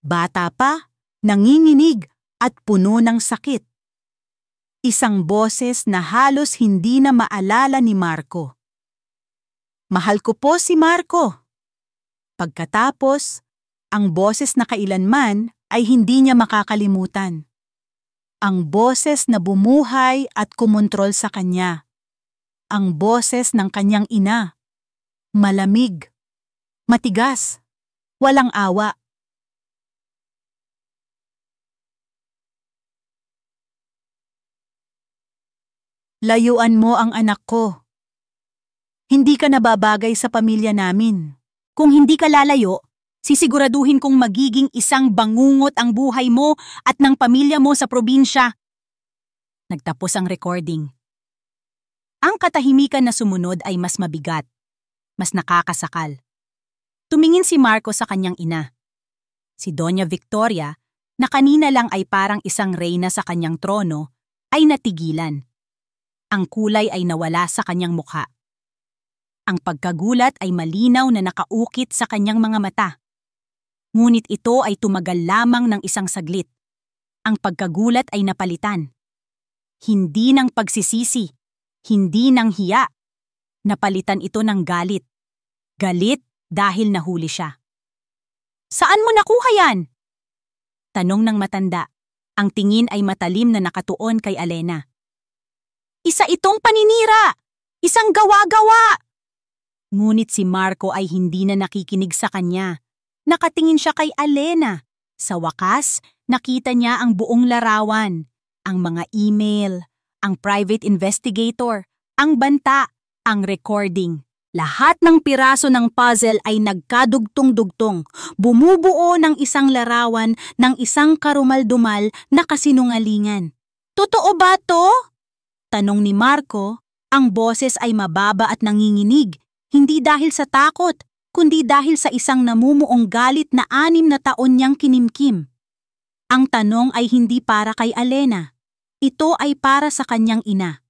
Bata pa, nanginginig at puno ng sakit. Isang boses na halos hindi na maalala ni Marco. "Mahal ko po si Marco." Pagkatapos, ang boses na kailanman ay hindi niya makakalimutan. Ang boses na bumuhay at kumontrol sa kanya. Ang boses ng kanyang ina. Malamig, matigas, walang awa. "Layuan mo ang anak ko. Hindi ka nababagay sa pamilya namin. Kung hindi ka lalayo, sisiguraduhin kong magiging isang bangungot ang buhay mo at ng pamilya mo sa probinsya." Nagtapos ang recording. Ang katahimikan na sumunod ay mas mabigat, mas nakakasakal. Tumingin si Marco sa kanyang ina. Si Doña Victoria, na kanina lang ay parang isang reyna sa kanyang trono, ay natigilan. Ang kulay ay nawala sa kanyang mukha. Ang pagkagulat ay malinaw na nakaukit sa kanyang mga mata. Ngunit ito ay tumagal lamang ng isang saglit. Ang pagkagulat ay napalitan. Hindi ng pagsisisi, hindi ng hiya. Napalitan ito ng galit. Galit dahil nahuli siya. "Saan mo nakuha yan?" Tanong ng matanda. Ang tingin ay matalim na nakatuon kay Alena. "Isa itong paninira! Isang gawa-gawa!" Ngunit si Marco ay hindi na nakikinig sa kanya. Nakatingin siya kay Alena. Sa wakas, nakita niya ang buong larawan. Ang mga email, ang private investigator, ang banta, ang recording. Lahat ng piraso ng puzzle ay nagkadugtong-dugtong, bumubuo ng isang larawan ng isang karumal-dumal na kasinungalingan. "Totoo ba to?" Tanong ni Marco. Ang boses ay mababa at nanginginig. Hindi dahil sa takot, kundi dahil sa isang namumuong galit na 6 na taon niyang kinimkim. Ang tanong ay hindi para kay Alena. Ito ay para sa kanyang ina.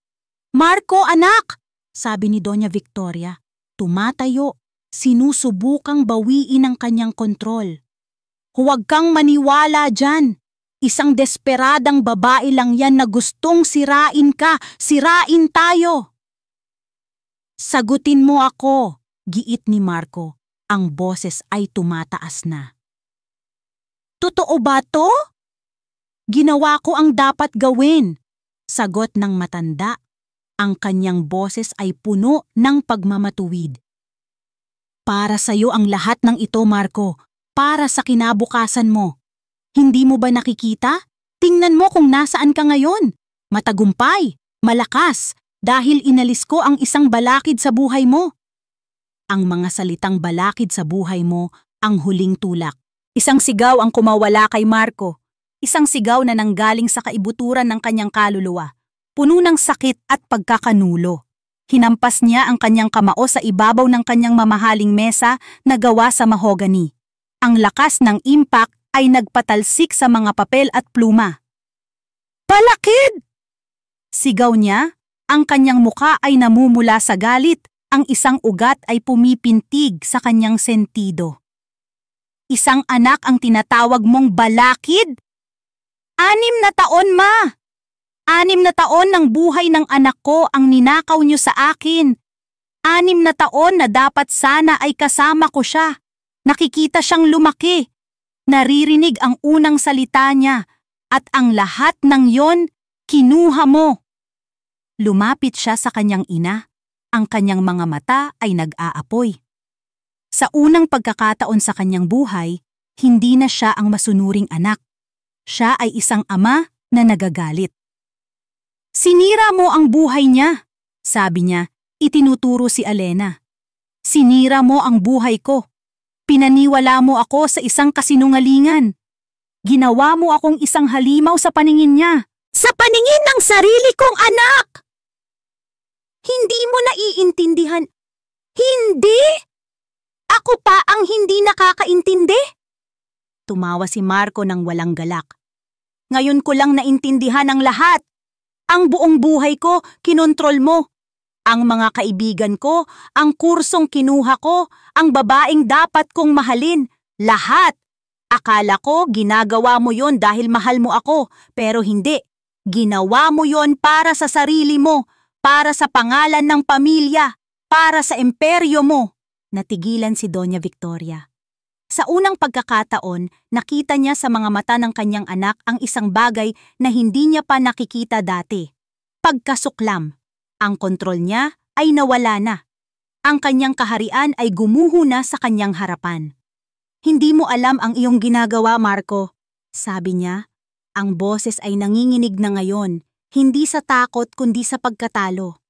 "Marco, anak!" sabi ni Doña Victoria. Tumatayo, sinusubukang bawiin ang kanyang kontrol. "Huwag kang maniwala dyan. Isang desperadang babae lang yan na gustong sirain ka, sirain tayo." "Sagutin mo ako," giit ni Marco. Ang boses ay tumataas na. "Totoo ba to?" "Ginawa ko ang dapat gawin," sagot ng matanda. Ang kanyang boses ay puno ng pagmamatuwid. "Para sa'yo ang lahat ng ito, Marco. Para sa kinabukasan mo. Hindi mo ba nakikita? Tingnan mo kung nasaan ka ngayon. Matagumpay, malakas, dahil inalis ko ang isang balakid sa buhay mo." Ang mga salitang balakid sa buhay mo ang huling tulak. Isang sigaw ang kumawala kay Marco. Isang sigaw na nanggaling sa kaibuturan ng kanyang kaluluwa. Puno ng sakit at pagkakanulo. Hinampas niya ang kanyang kamao sa ibabaw ng kanyang mamahaling mesa na gawa sa mahogany. Ang lakas ng impact ay nagpatalsik sa mga papel at pluma. "Balakid!" Sigaw niya. Ang kanyang muka ay namumula sa galit. Ang isang ugat ay pumipintig sa kanyang sentido. "Isang anak ang tinatawag mong balakid? 6 na taon, ma! 6 na taon ng buhay ng anak ko ang ninakaw niyo sa akin. 6 na taon na dapat sana ay kasama ko siya. Nakikita siyang lumaki. Naririnig ang unang salita niya. At ang lahat ng yon, kinuha mo." Lumapit siya sa kanyang ina. Ang kanyang mga mata ay nag-aapoy. Sa unang pagkakataon sa kanyang buhay, hindi na siya ang masunuring anak. Siya ay isang ama na nagagalit. "Sinira mo ang buhay niya," sabi niya. Itinuturo si Alena. "Sinira mo ang buhay ko. Pinaniwala mo ako sa isang kasinungalingan. Ginawa mo akong isang halimaw sa paningin niya. Sa paningin ng sarili kong anak! Hindi mo naiintindihan. Hindi? Ako pa ang hindi nakakaintindi?" Tumawa si Marco ng walang galak. "Ngayon ko lang naintindihan ang lahat. Ang buong buhay ko, kinontrol mo. Ang mga kaibigan ko, ang kursong kinuha ko, ang babaeng dapat kong mahalin, lahat. Akala ko ginagawa mo yon dahil mahal mo ako, pero hindi. Ginawa mo yon para sa sarili mo, para sa pangalan ng pamilya, para sa imperyo mo. Natigilan si Doña Victoria. Sa unang pagkakataon, nakita niya sa mga mata ng kanyang anak ang isang bagay na hindi niya pa nakikita dati. Pagkasuklam. Ang kontrol niya ay nawala na. Ang kanyang kaharian ay gumuho na sa kanyang harapan. Hindi mo alam ang iyong ginagawa, Marco. Sabi niya, ang boses ay nanginginig na ngayon, hindi sa takot kundi sa pagkatalo.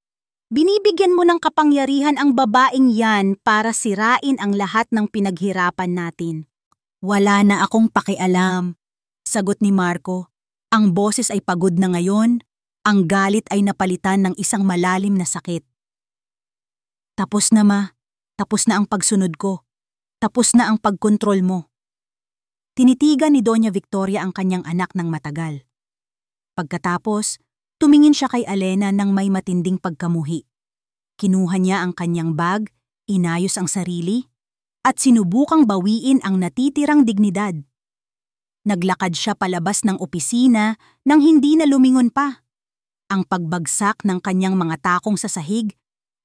Binibigyan mo ng kapangyarihan ang babaeng yan para sirain ang lahat ng pinaghirapan natin. Wala na akong pakialam, sagot ni Marco. Ang boses ay pagod na ngayon, ang galit ay napalitan ng isang malalim na sakit. Tapos na ma, tapos na ang pagsunod ko, tapos na ang pagkontrol mo. Tinitigan ni Doña Victoria ang kanyang anak ng matagal. Pagkatapos, tumingin siya kay Elena ng may matinding pagkamuhi. Kinuha niya ang kanyang bag, inayos ang sarili, at sinubukang bawiin ang natitirang dignidad. Naglakad siya palabas ng opisina nang hindi na lumingon pa. Ang pagbagsak ng kanyang mga takong sa sahig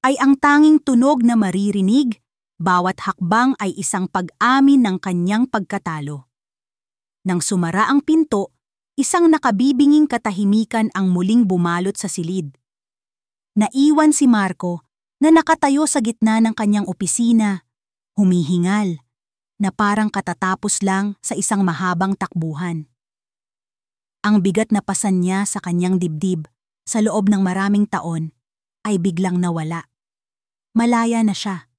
ay ang tanging tunog na maririnig, bawat hakbang ay isang pag-amin ng kanyang pagkatalo. Nang sumara ang pinto, isang nakabibinging katahimikan ang muling bumalot sa silid. Naiwan si Marco na nakatayo sa gitna ng kanyang opisina, humihingal, na parang katatapos lang sa isang mahabang takbuhan. Ang bigat na pasan niya sa kanyang dibdib sa loob ng maraming taon ay biglang nawala. Malaya na siya.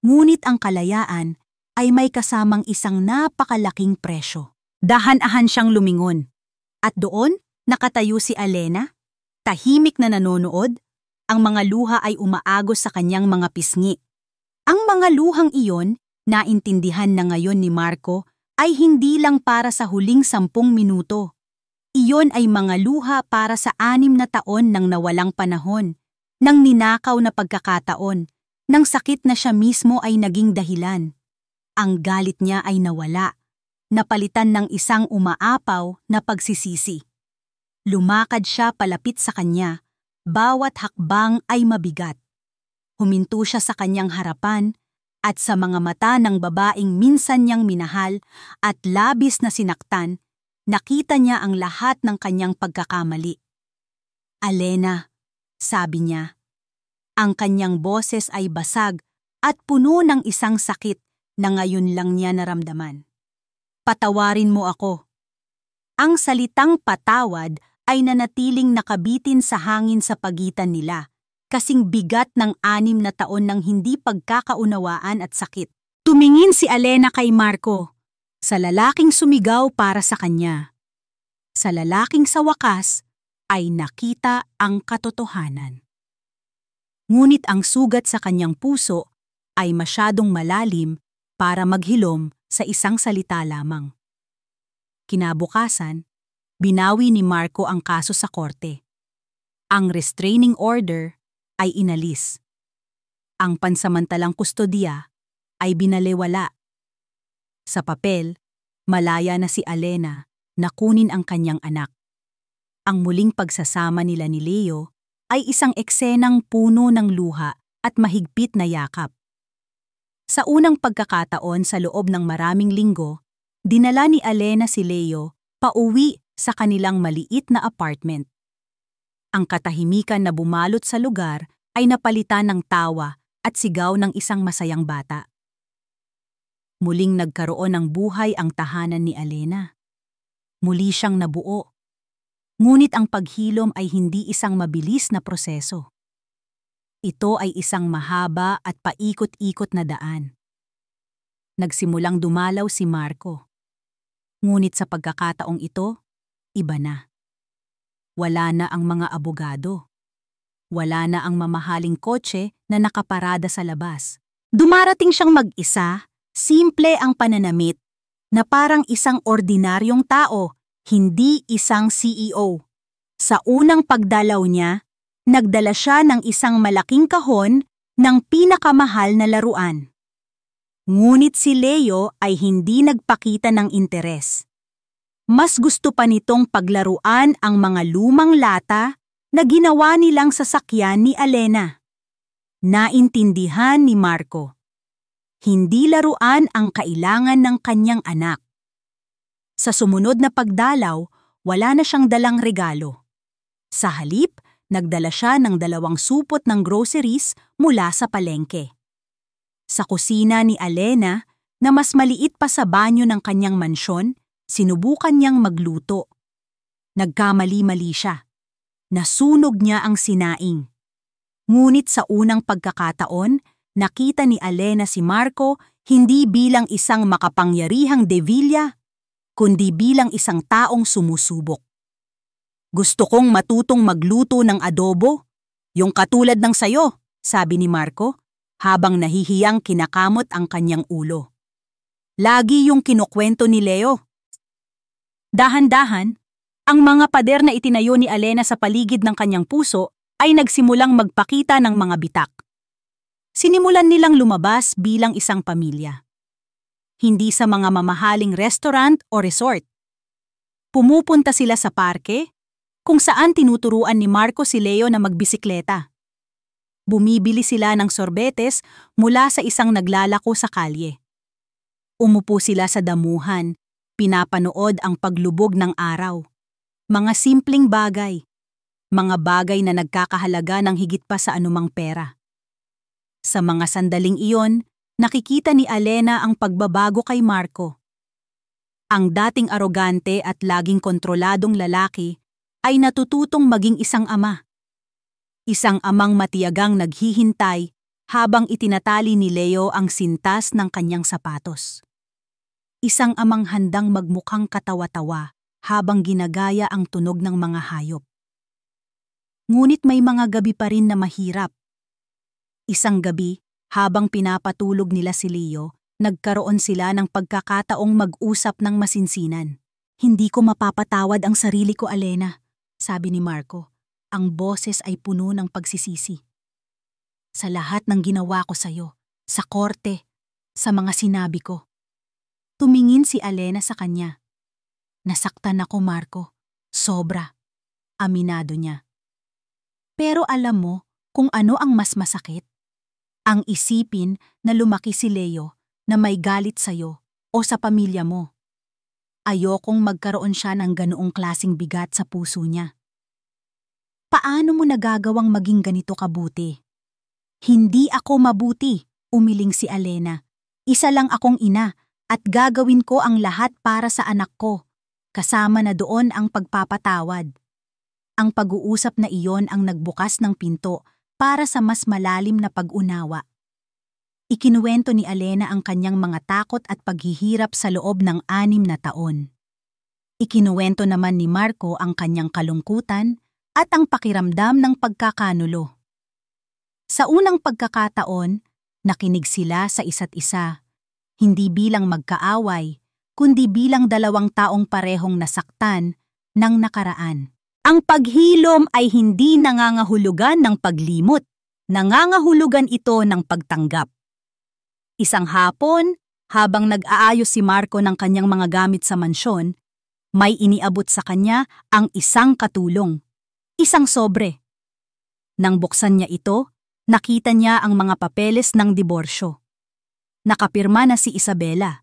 Ngunit ang kalayaan ay may kasamang isang napakalaking presyo. Dahan-dahan siyang lumingon. At doon, nakatayo si Elena, tahimik na nanonood, ang mga luha ay umaagos sa kanyang mga pisngi. Ang mga luhang iyon, naintindihan na ngayon ni Marco, ay hindi lang para sa huling 10 minuto. Iyon ay mga luha para sa 6 na taon ng nawalang panahon, ng ninakaw na pagkakataon, ng sakit na siya mismo ay naging dahilan. Ang galit niya ay nawala, napalitan ng isang umaapaw na pagsisisi. Lumakad siya palapit sa kanya, bawat hakbang ay mabigat. Huminto siya sa kanyang harapan at sa mga mata ng babaeng minsan niyang minahal at labis na sinaktan, nakita niya ang lahat ng kanyang pagkakamali. Elena, sabi niya. Ang kanyang boses ay basag at puno ng isang sakit na ngayon lang niya naramdaman. Patawarin mo ako. Ang salitang patawad ay nanatiling nakabitin sa hangin sa pagitan nila, kasing bigat ng 6 na taon ng hindi pagkakaunawaan at sakit. Tumingin si Elena kay Marco, sa lalaking sumigaw para sa kanya. Sa lalaking sa wakas ay nakita ang katotohanan. Ngunit ang sugat sa kanyang puso ay masyadong malalim para maghilom sa isang salita lamang. Kinabukasan, binawi ni Marco ang kaso sa korte. Ang restraining order ay inalis. Ang pansamantalang kustodiya ay binalewala. Sa papel, malaya na si Elena na kunin ang kanyang anak. Ang muling pagsasama nila ni Leo ay isang eksenang puno ng luha at mahigpit na yakap. Sa unang pagkakataon sa loob ng maraming linggo, dinala ni Elena si Leo pauwi sa kanilang maliit na apartment. Ang katahimikan na bumalot sa lugar ay napalitan ng tawa at sigaw ng isang masayang bata. Muling nagkaroon ng buhay ang tahanan ni Elena. Muli siyang nabuo. Ngunit ang paghilom ay hindi isang mabilis na proseso. Ito ay isang mahaba at paikot-ikot na daan. Nagsimulang dumalaw si Marco. Ngunit sa pagkakataong ito, iba na. Wala na ang mga abogado. Wala na ang mamahaling kotse na nakaparada sa labas. Dumarating siyang mag-isa, simple ang pananamit, na parang isang ordinaryong tao, hindi isang CEO. Sa unang pagdalaw niya, nagdala siya ng isang malaking kahon ng pinakamahal na laruan. Ngunit si Leo ay hindi nagpakita ng interes. Mas gusto pa nitong paglaruan ang mga lumang lata na ginawa nilang sasakyan ni Alena. Naintindihan ni Marco. Hindi laruan ang kailangan ng kanyang anak. Sa sumunod na pagdalaw, wala na siyang dalang regalo. Sa halip, nagdala siya ng 2 supot ng groceries mula sa palengke. Sa kusina ni Alena, na mas maliit pa sa banyo ng kanyang mansyon, sinubukan niyang magluto. Nagkamali-mali siya. Nasunog niya ang sinaing. Ngunit sa unang pagkakataon, nakita ni Alena si Marco hindi bilang isang makapangyarihang devilla, kundi bilang isang taong sumusubok. "Gusto kong matutong magluto ng adobo, yung katulad ng sayo," sabi ni Marco, habang nahihiyang kinakamot ang kanyang ulo. Lagi yung kinukwento ni Leo. Dahan-dahan, ang mga pader na itinayo ni Alena sa paligid ng kanyang puso ay nagsimulang magpakita ng mga bitak. Sinimulan nilang lumabas bilang isang pamilya. Hindi sa mga mamahaling restaurant o resort. Pumupunta sila sa parke, kung saan tinuturuan ni Marco si Leo na magbisikleta. Bumibili sila ng sorbetes mula sa isang naglalako sa kalye. Umupo sila sa damuhan, pinapanood ang paglubog ng araw. Mga simpleng bagay. Mga bagay na nagkakahalaga ng higit pa sa anumang pera. Sa mga sandaling iyon, nakikita ni Alena ang pagbabago kay Marco. Ang dating arogante at laging kontroladong lalaki ay natututong maging isang ama. Isang amang matiyagang naghihintay habang itinatali ni Leo ang sintas ng kanyang sapatos. Isang amang handang magmukhang katawa-tawa habang ginagaya ang tunog ng mga hayop. Ngunit may mga gabi pa rin na mahirap. Isang gabi, habang pinapatulog nila si Leo, nagkaroon sila ng pagkakataong mag-usap ng masinsinan. "Hindi ko mapapatawad ang sarili ko, Alena," sabi ni Marco. Ang boses ay puno ng pagsisisi. "Sa lahat ng ginawa ko sa'yo, sa korte, sa mga sinabi ko." Tumingin si Alena sa kanya. "Nasaktan ako, Marco. Sobra." Aminado niya. "Pero alam mo kung ano ang mas masakit? Ang isipin na lumaki si Leo na may galit sa'yo o sa pamilya mo. Ayokong magkaroon siya ng ganoong klaseng bigat sa puso niya." "Paano mo nagagawang maging ganito kabuti?" "Hindi ako mabuti," umiling si Alena. "Isa lang akong ina at gagawin ko ang lahat para sa anak ko. Kasama na doon ang pagpapatawad." Ang pag-uusap na iyon ang nagbukas ng pinto para sa mas malalim na pag-unawa. Ikinuwento ni Alena ang kanyang mga takot at paghihirap sa loob ng 6 na taon. Ikinuwento naman ni Marco ang kanyang kalungkutan at ang pakiramdam ng pagkakanulo. Sa unang pagkakataon, nakinig sila sa isa't isa, hindi bilang magkaaway, kundi bilang 2 taong parehong nasaktan ng nakaraan. Ang paghilom ay hindi nangangahulugan ng paglimot, nangangahulugan ito ng pagtanggap. Isang hapon, habang nag-aayos si Marco ng kanyang mga gamit sa mansyon, may iniabot sa kanya ang isang katulong. Isang sobre. Nang buksan niya ito, nakita niya ang mga papeles ng diborsyo. Nakapirma na si Isabela.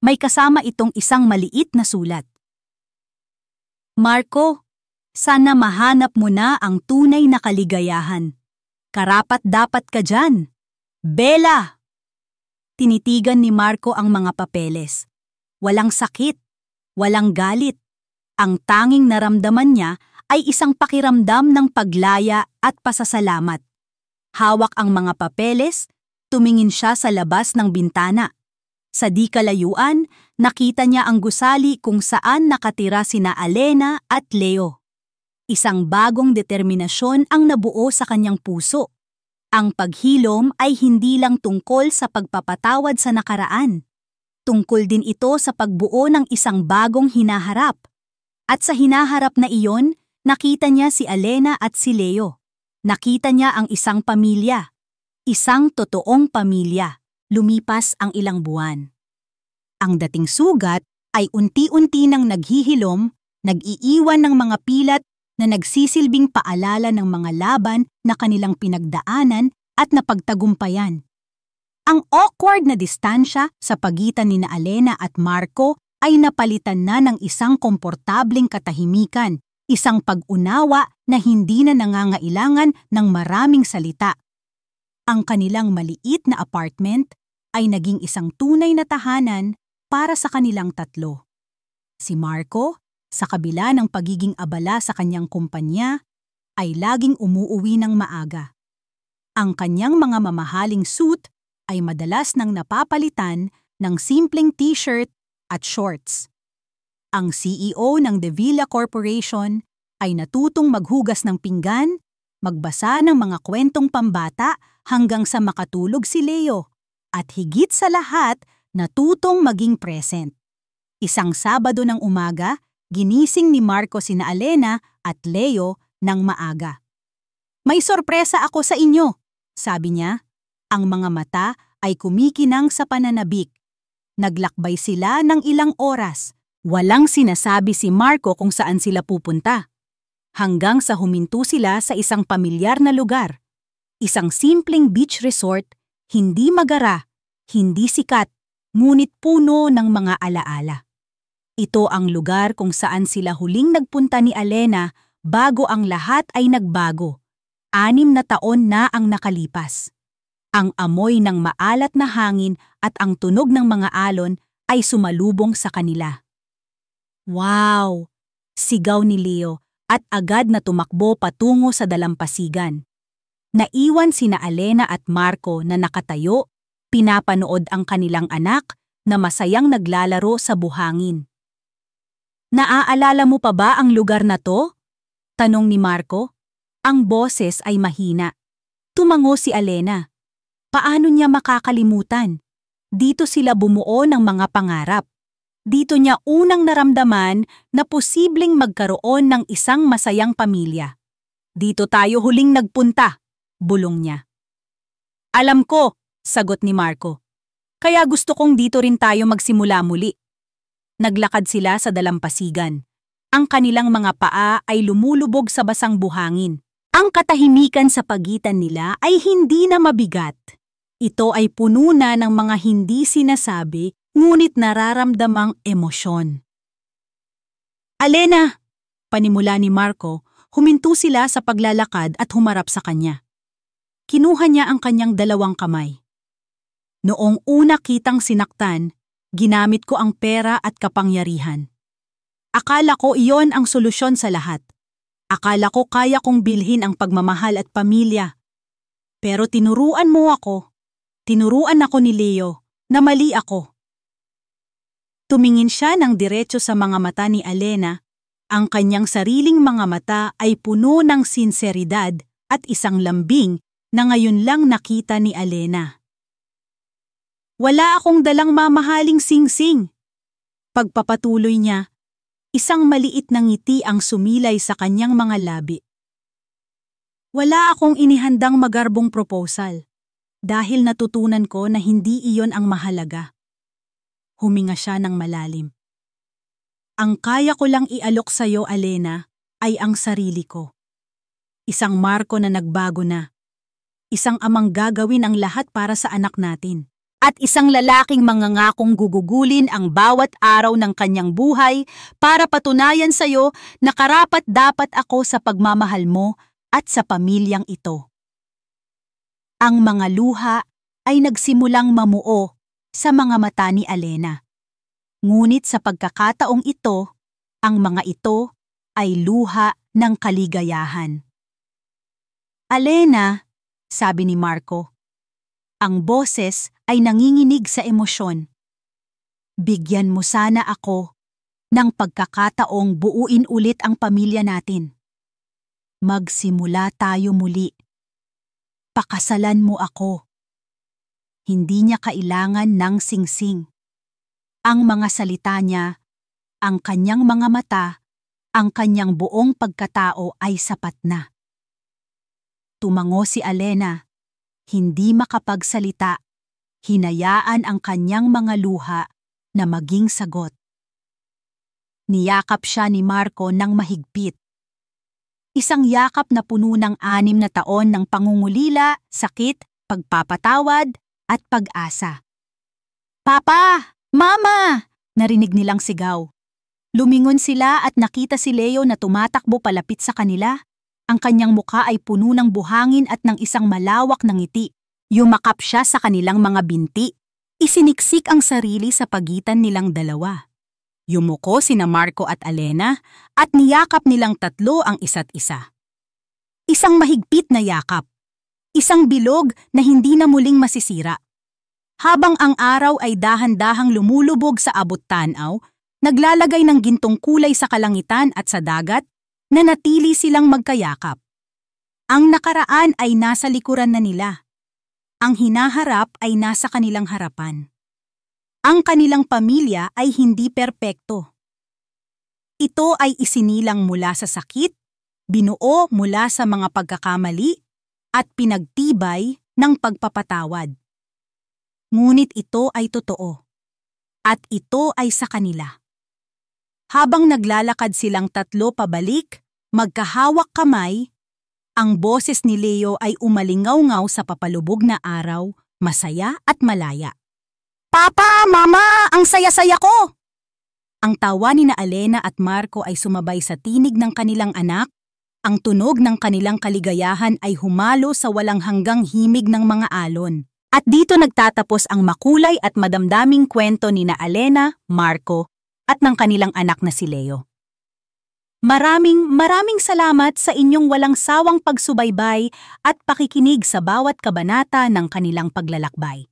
May kasama itong isang maliit na sulat. "Marco, sana mahanap mo na ang tunay na kaligayahan. Karapat-dapat ka dyan. Bella!" Tinitigan ni Marco ang mga papeles. Walang sakit, walang galit. Ang tanging naramdaman niya ay isang pakiramdam ng paglaya at pasasalamat. Hawak ang mga papeles, tumingin siya sa labas ng bintana. Sa di kalayuan, nakita niya ang gusali kung saan nakatira sina Alena at Leo. Isang bagong determinasyon ang nabuo sa kanyang puso. Ang paghilom ay hindi lang tungkol sa pagpapatawad sa nakaraan. Tungkol din ito sa pagbuo ng isang bagong hinaharap. At sa hinaharap na iyon, nakita niya si Alena at si Leo. Nakita niya ang isang pamilya. Isang totoong pamilya. Lumipas ang ilang buwan. Ang dating sugat ay unti-unti nang naghihilom, nag-iiwan ng mga pilat na nagsisilbing paalala ng mga laban na kanilang pinagdaanan at napagtagumpayan. Ang awkward na distansya sa pagitan ni Alena at Marco ay napalitan na ng isang komportabling katahimikan, isang pag-unawa na hindi na nangangailangan ng maraming salita. Ang kanilang maliit na apartment ay naging isang tunay na tahanan para sa kanilang tatlo. Si Marco, sa kabila ng pagiging abala sa kanyang kumpanya, ay laging umuuwi ng maaga. Ang kanyang mga mamahaling suit ay madalas nang napapalitan ng simpleng t-shirt at shorts. Ang CEO ng De Villa Corporation ay natutong maghugas ng pinggan, magbasa ng mga kwentong pambata hanggang sa makatulog si Leo, at higit sa lahat, natutong maging present. Isang Sabado ng umaga, ginising ni Marco sina Alena at Leo ng maaga. "May sorpresa ako sa inyo," sabi niya. Ang mga mata ay kumikinang sa pananabik. Naglakbay sila ng ilang oras. Walang sinasabi si Marco kung saan sila pupunta. Hanggang sa huminto sila sa isang pamilyar na lugar. Isang simpleng beach resort, hindi magara, hindi sikat, ngunit puno ng mga alaala. Ito ang lugar kung saan sila huling nagpunta ni Alena bago ang lahat ay nagbago. 6 na taon na ang nakalipas. Ang amoy ng maalat na hangin at ang tunog ng mga alon ay sumalubong sa kanila. "Wow!" sigaw ni Leo at agad na tumakbo patungo sa dalampasigan. Naiwan sina Alena at Marco na nakatayo, pinapanood ang kanilang anak na masayang naglalaro sa buhangin. "Naaalala mo pa ba ang lugar na to?" tanong ni Marco. Ang boses ay mahina. Tumango si Alena. Paano niya makakalimutan? Dito sila bumuo ng mga pangarap. Dito niya unang naramdaman na posibleng magkaroon ng isang masayang pamilya. "Dito tayo huling nagpunta," bulong niya. "Alam ko," sagot ni Marco. "Kaya gusto kong dito rin tayo magsimula muli." Naglakad sila sa dalampasigan. Ang kanilang mga paa ay lumulubog sa basang buhangin. Ang katahimikan sa pagitan nila ay hindi na mabigat. Ito ay puno na ng mga hindi sinasabi ngunit nararamdamang emosyon. "Alena!" panimula ni Marco, huminto sila sa paglalakad at humarap sa kanya. Kinuha niya ang kanyang 2 kamay. "Noong una kitang sinaktan, ginamit ko ang pera at kapangyarihan. Akala ko iyon ang solusyon sa lahat. Akala ko kaya kong bilhin ang pagmamahal at pamilya. Pero tinuruan mo ako. Tinuruan ako ni Leo na mali ako." Tumingin siya ng diretso sa mga mata ni Alena. Ang kanyang sariling mga mata ay puno ng sinseridad at isang lambing na ngayon lang nakita ni Alena. "Wala akong dalang mamahaling singsing." Pagpapatuloy niya, isang maliit na ngiti ang sumilay sa kanyang mga labi. "Wala akong inihandang magarbong proposal dahil natutunan ko na hindi iyon ang mahalaga." Huminga siya ng malalim. "Ang kaya ko lang ialok sa iyo, Alena, ay ang sarili ko. Isang Marco na nagbago na. Isang amang gagawin ang lahat para sa anak natin. At isang lalaking mangangakong gugugulin ang bawat araw ng kanyang buhay para patunayan sa iyo na karapat-dapat ako sa pagmamahal mo at sa pamilyang ito." Ang mga luha ay nagsimulang mamuo sa mga mata ni Alena. Ngunit sa pagkakataong ito, ang mga ito ay luha ng kaligayahan. "Alena," sabi ni Marco. Ang boses ay nanginginig sa emosyon. "Bigyan mo sana ako ng pagkakataong buuin ulit ang pamilya natin. Magsimula tayo muli. Pakasalan mo ako." Hindi niya kailangan ng singsing. Ang mga salita niya, ang kanyang mga mata, ang kanyang buong pagkatao ay sapat na. Tumango si Alena. Hindi makapagsalita. Hinayaan ang kanyang mga luha na maging sagot. Niyakap siya ni Marco ng mahigpit. Isang yakap na puno ng 6 na taon ng pangungulila, sakit, pagpapatawad, at pag-asa. "Papa! Mama!" narinig nilang sigaw. Lumingon sila at nakita si Leo na tumatakbo palapit sa kanila. Ang kanyang mukha ay puno ng buhangin at ng isang malawak na ngiti. Yumakap siya sa kanilang mga binti. Isiniksik ang sarili sa pagitan nilang dalawa. Yumuko sina Marco at Alena at niyakap nilang tatlo ang isa't isa. Isang mahigpit na yakap. Isang bilog na hindi na muling masisira. Habang ang araw ay dahan-dahang lumulubog sa abot-tanaw, naglalagay ng gintong kulay sa kalangitan at sa dagat, nanatili silang magkayakap. Ang nakaraan ay nasa likuran na nila. Ang hinaharap ay nasa kanilang harapan. Ang kanilang pamilya ay hindi perpekto. Ito ay isinilang mula sa sakit, binuo mula sa mga pagkakamali, at pinagtibay ng pagpapatawad. Ngunit ito ay totoo. At ito ay sa kanila. Habang naglalakad silang tatlo pabalik, magkahawak kamay, ang boses ni Leo ay umalingaw-ngaw sa papalubog na araw, masaya at malaya. "Papa! Mama! Ang saya-saya ko!" Ang tawa ni na Alena at Marco ay sumabay sa tinig ng kanilang anak. Ang tunog ng kanilang kaligayahan ay humalo sa walang hanggang himig ng mga alon. At dito nagtatapos ang makulay at madamdaming kwento ni na Alena, Marco, at ng kanilang anak na si Leo. Maraming salamat sa inyong walang sawang pagsubaybay at pakikinig sa bawat kabanata ng kanilang paglalakbay.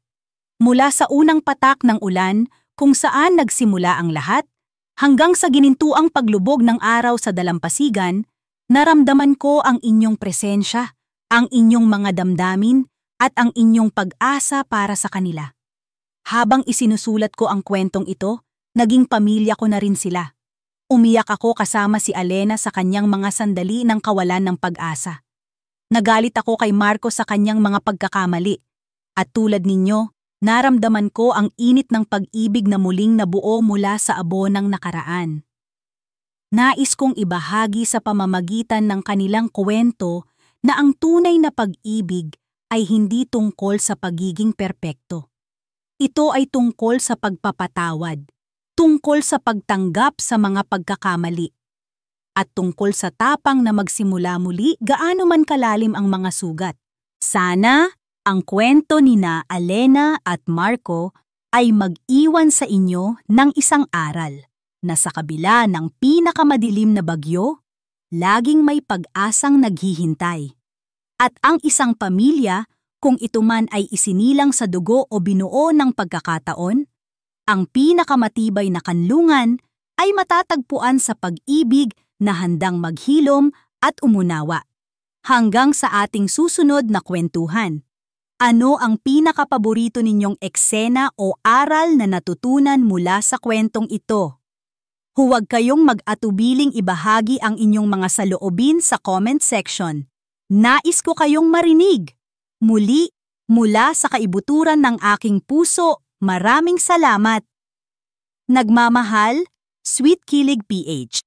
Mula sa unang patak ng ulan kung saan nagsimula ang lahat, hanggang sa ginintuang paglubog ng araw sa dalampasigan, naramdaman ko ang inyong presensya, ang inyong mga damdamin, at ang inyong pag-asa para sa kanila. Habang isinusulat ko ang kwentong ito, naging pamilya ko na rin sila. Umiyak ako kasama si Alena sa kanyang mga sandali ng kawalan ng pag-asa. Nagalit ako kay Marco sa kanyang mga pagkakamali. At tulad ninyo, naramdaman ko ang init ng pag-ibig na muling nabuo mula sa abo ng nakaraan. Nais kong ibahagi sa pamamagitan ng kanilang kwento na ang tunay na pag-ibig ay hindi tungkol sa pagiging perpekto. Ito ay tungkol sa pagpapatawad, tungkol sa pagtanggap sa mga pagkakamali, at tungkol sa tapang na magsimula muli gaano man kalalim ang mga sugat. Sana ang kwento ni na Alena at Marco ay mag-iwan sa inyo ng isang aral na sa kabila ng pinakamadilim na bagyo, laging may pag-asang naghihintay. At ang isang pamilya, kung ito man ay isinilang sa dugo o binuo ng pagkakataon, ang pinakamatibay na kanlungan ay matatagpuan sa pag-ibig na handang maghilom at umunawa. Hanggang sa ating susunod na kwentuhan. Ano ang pinakapaborito ninyong eksena o aral na natutunan mula sa kwentong ito? Huwag kayong mag-atubiling ibahagi ang inyong mga saloobin sa comment section. Nais ko kayong marinig. Muli, mula sa kaibuturan ng aking puso, maraming salamat. Nagmamahal, Sweet Kilig PH.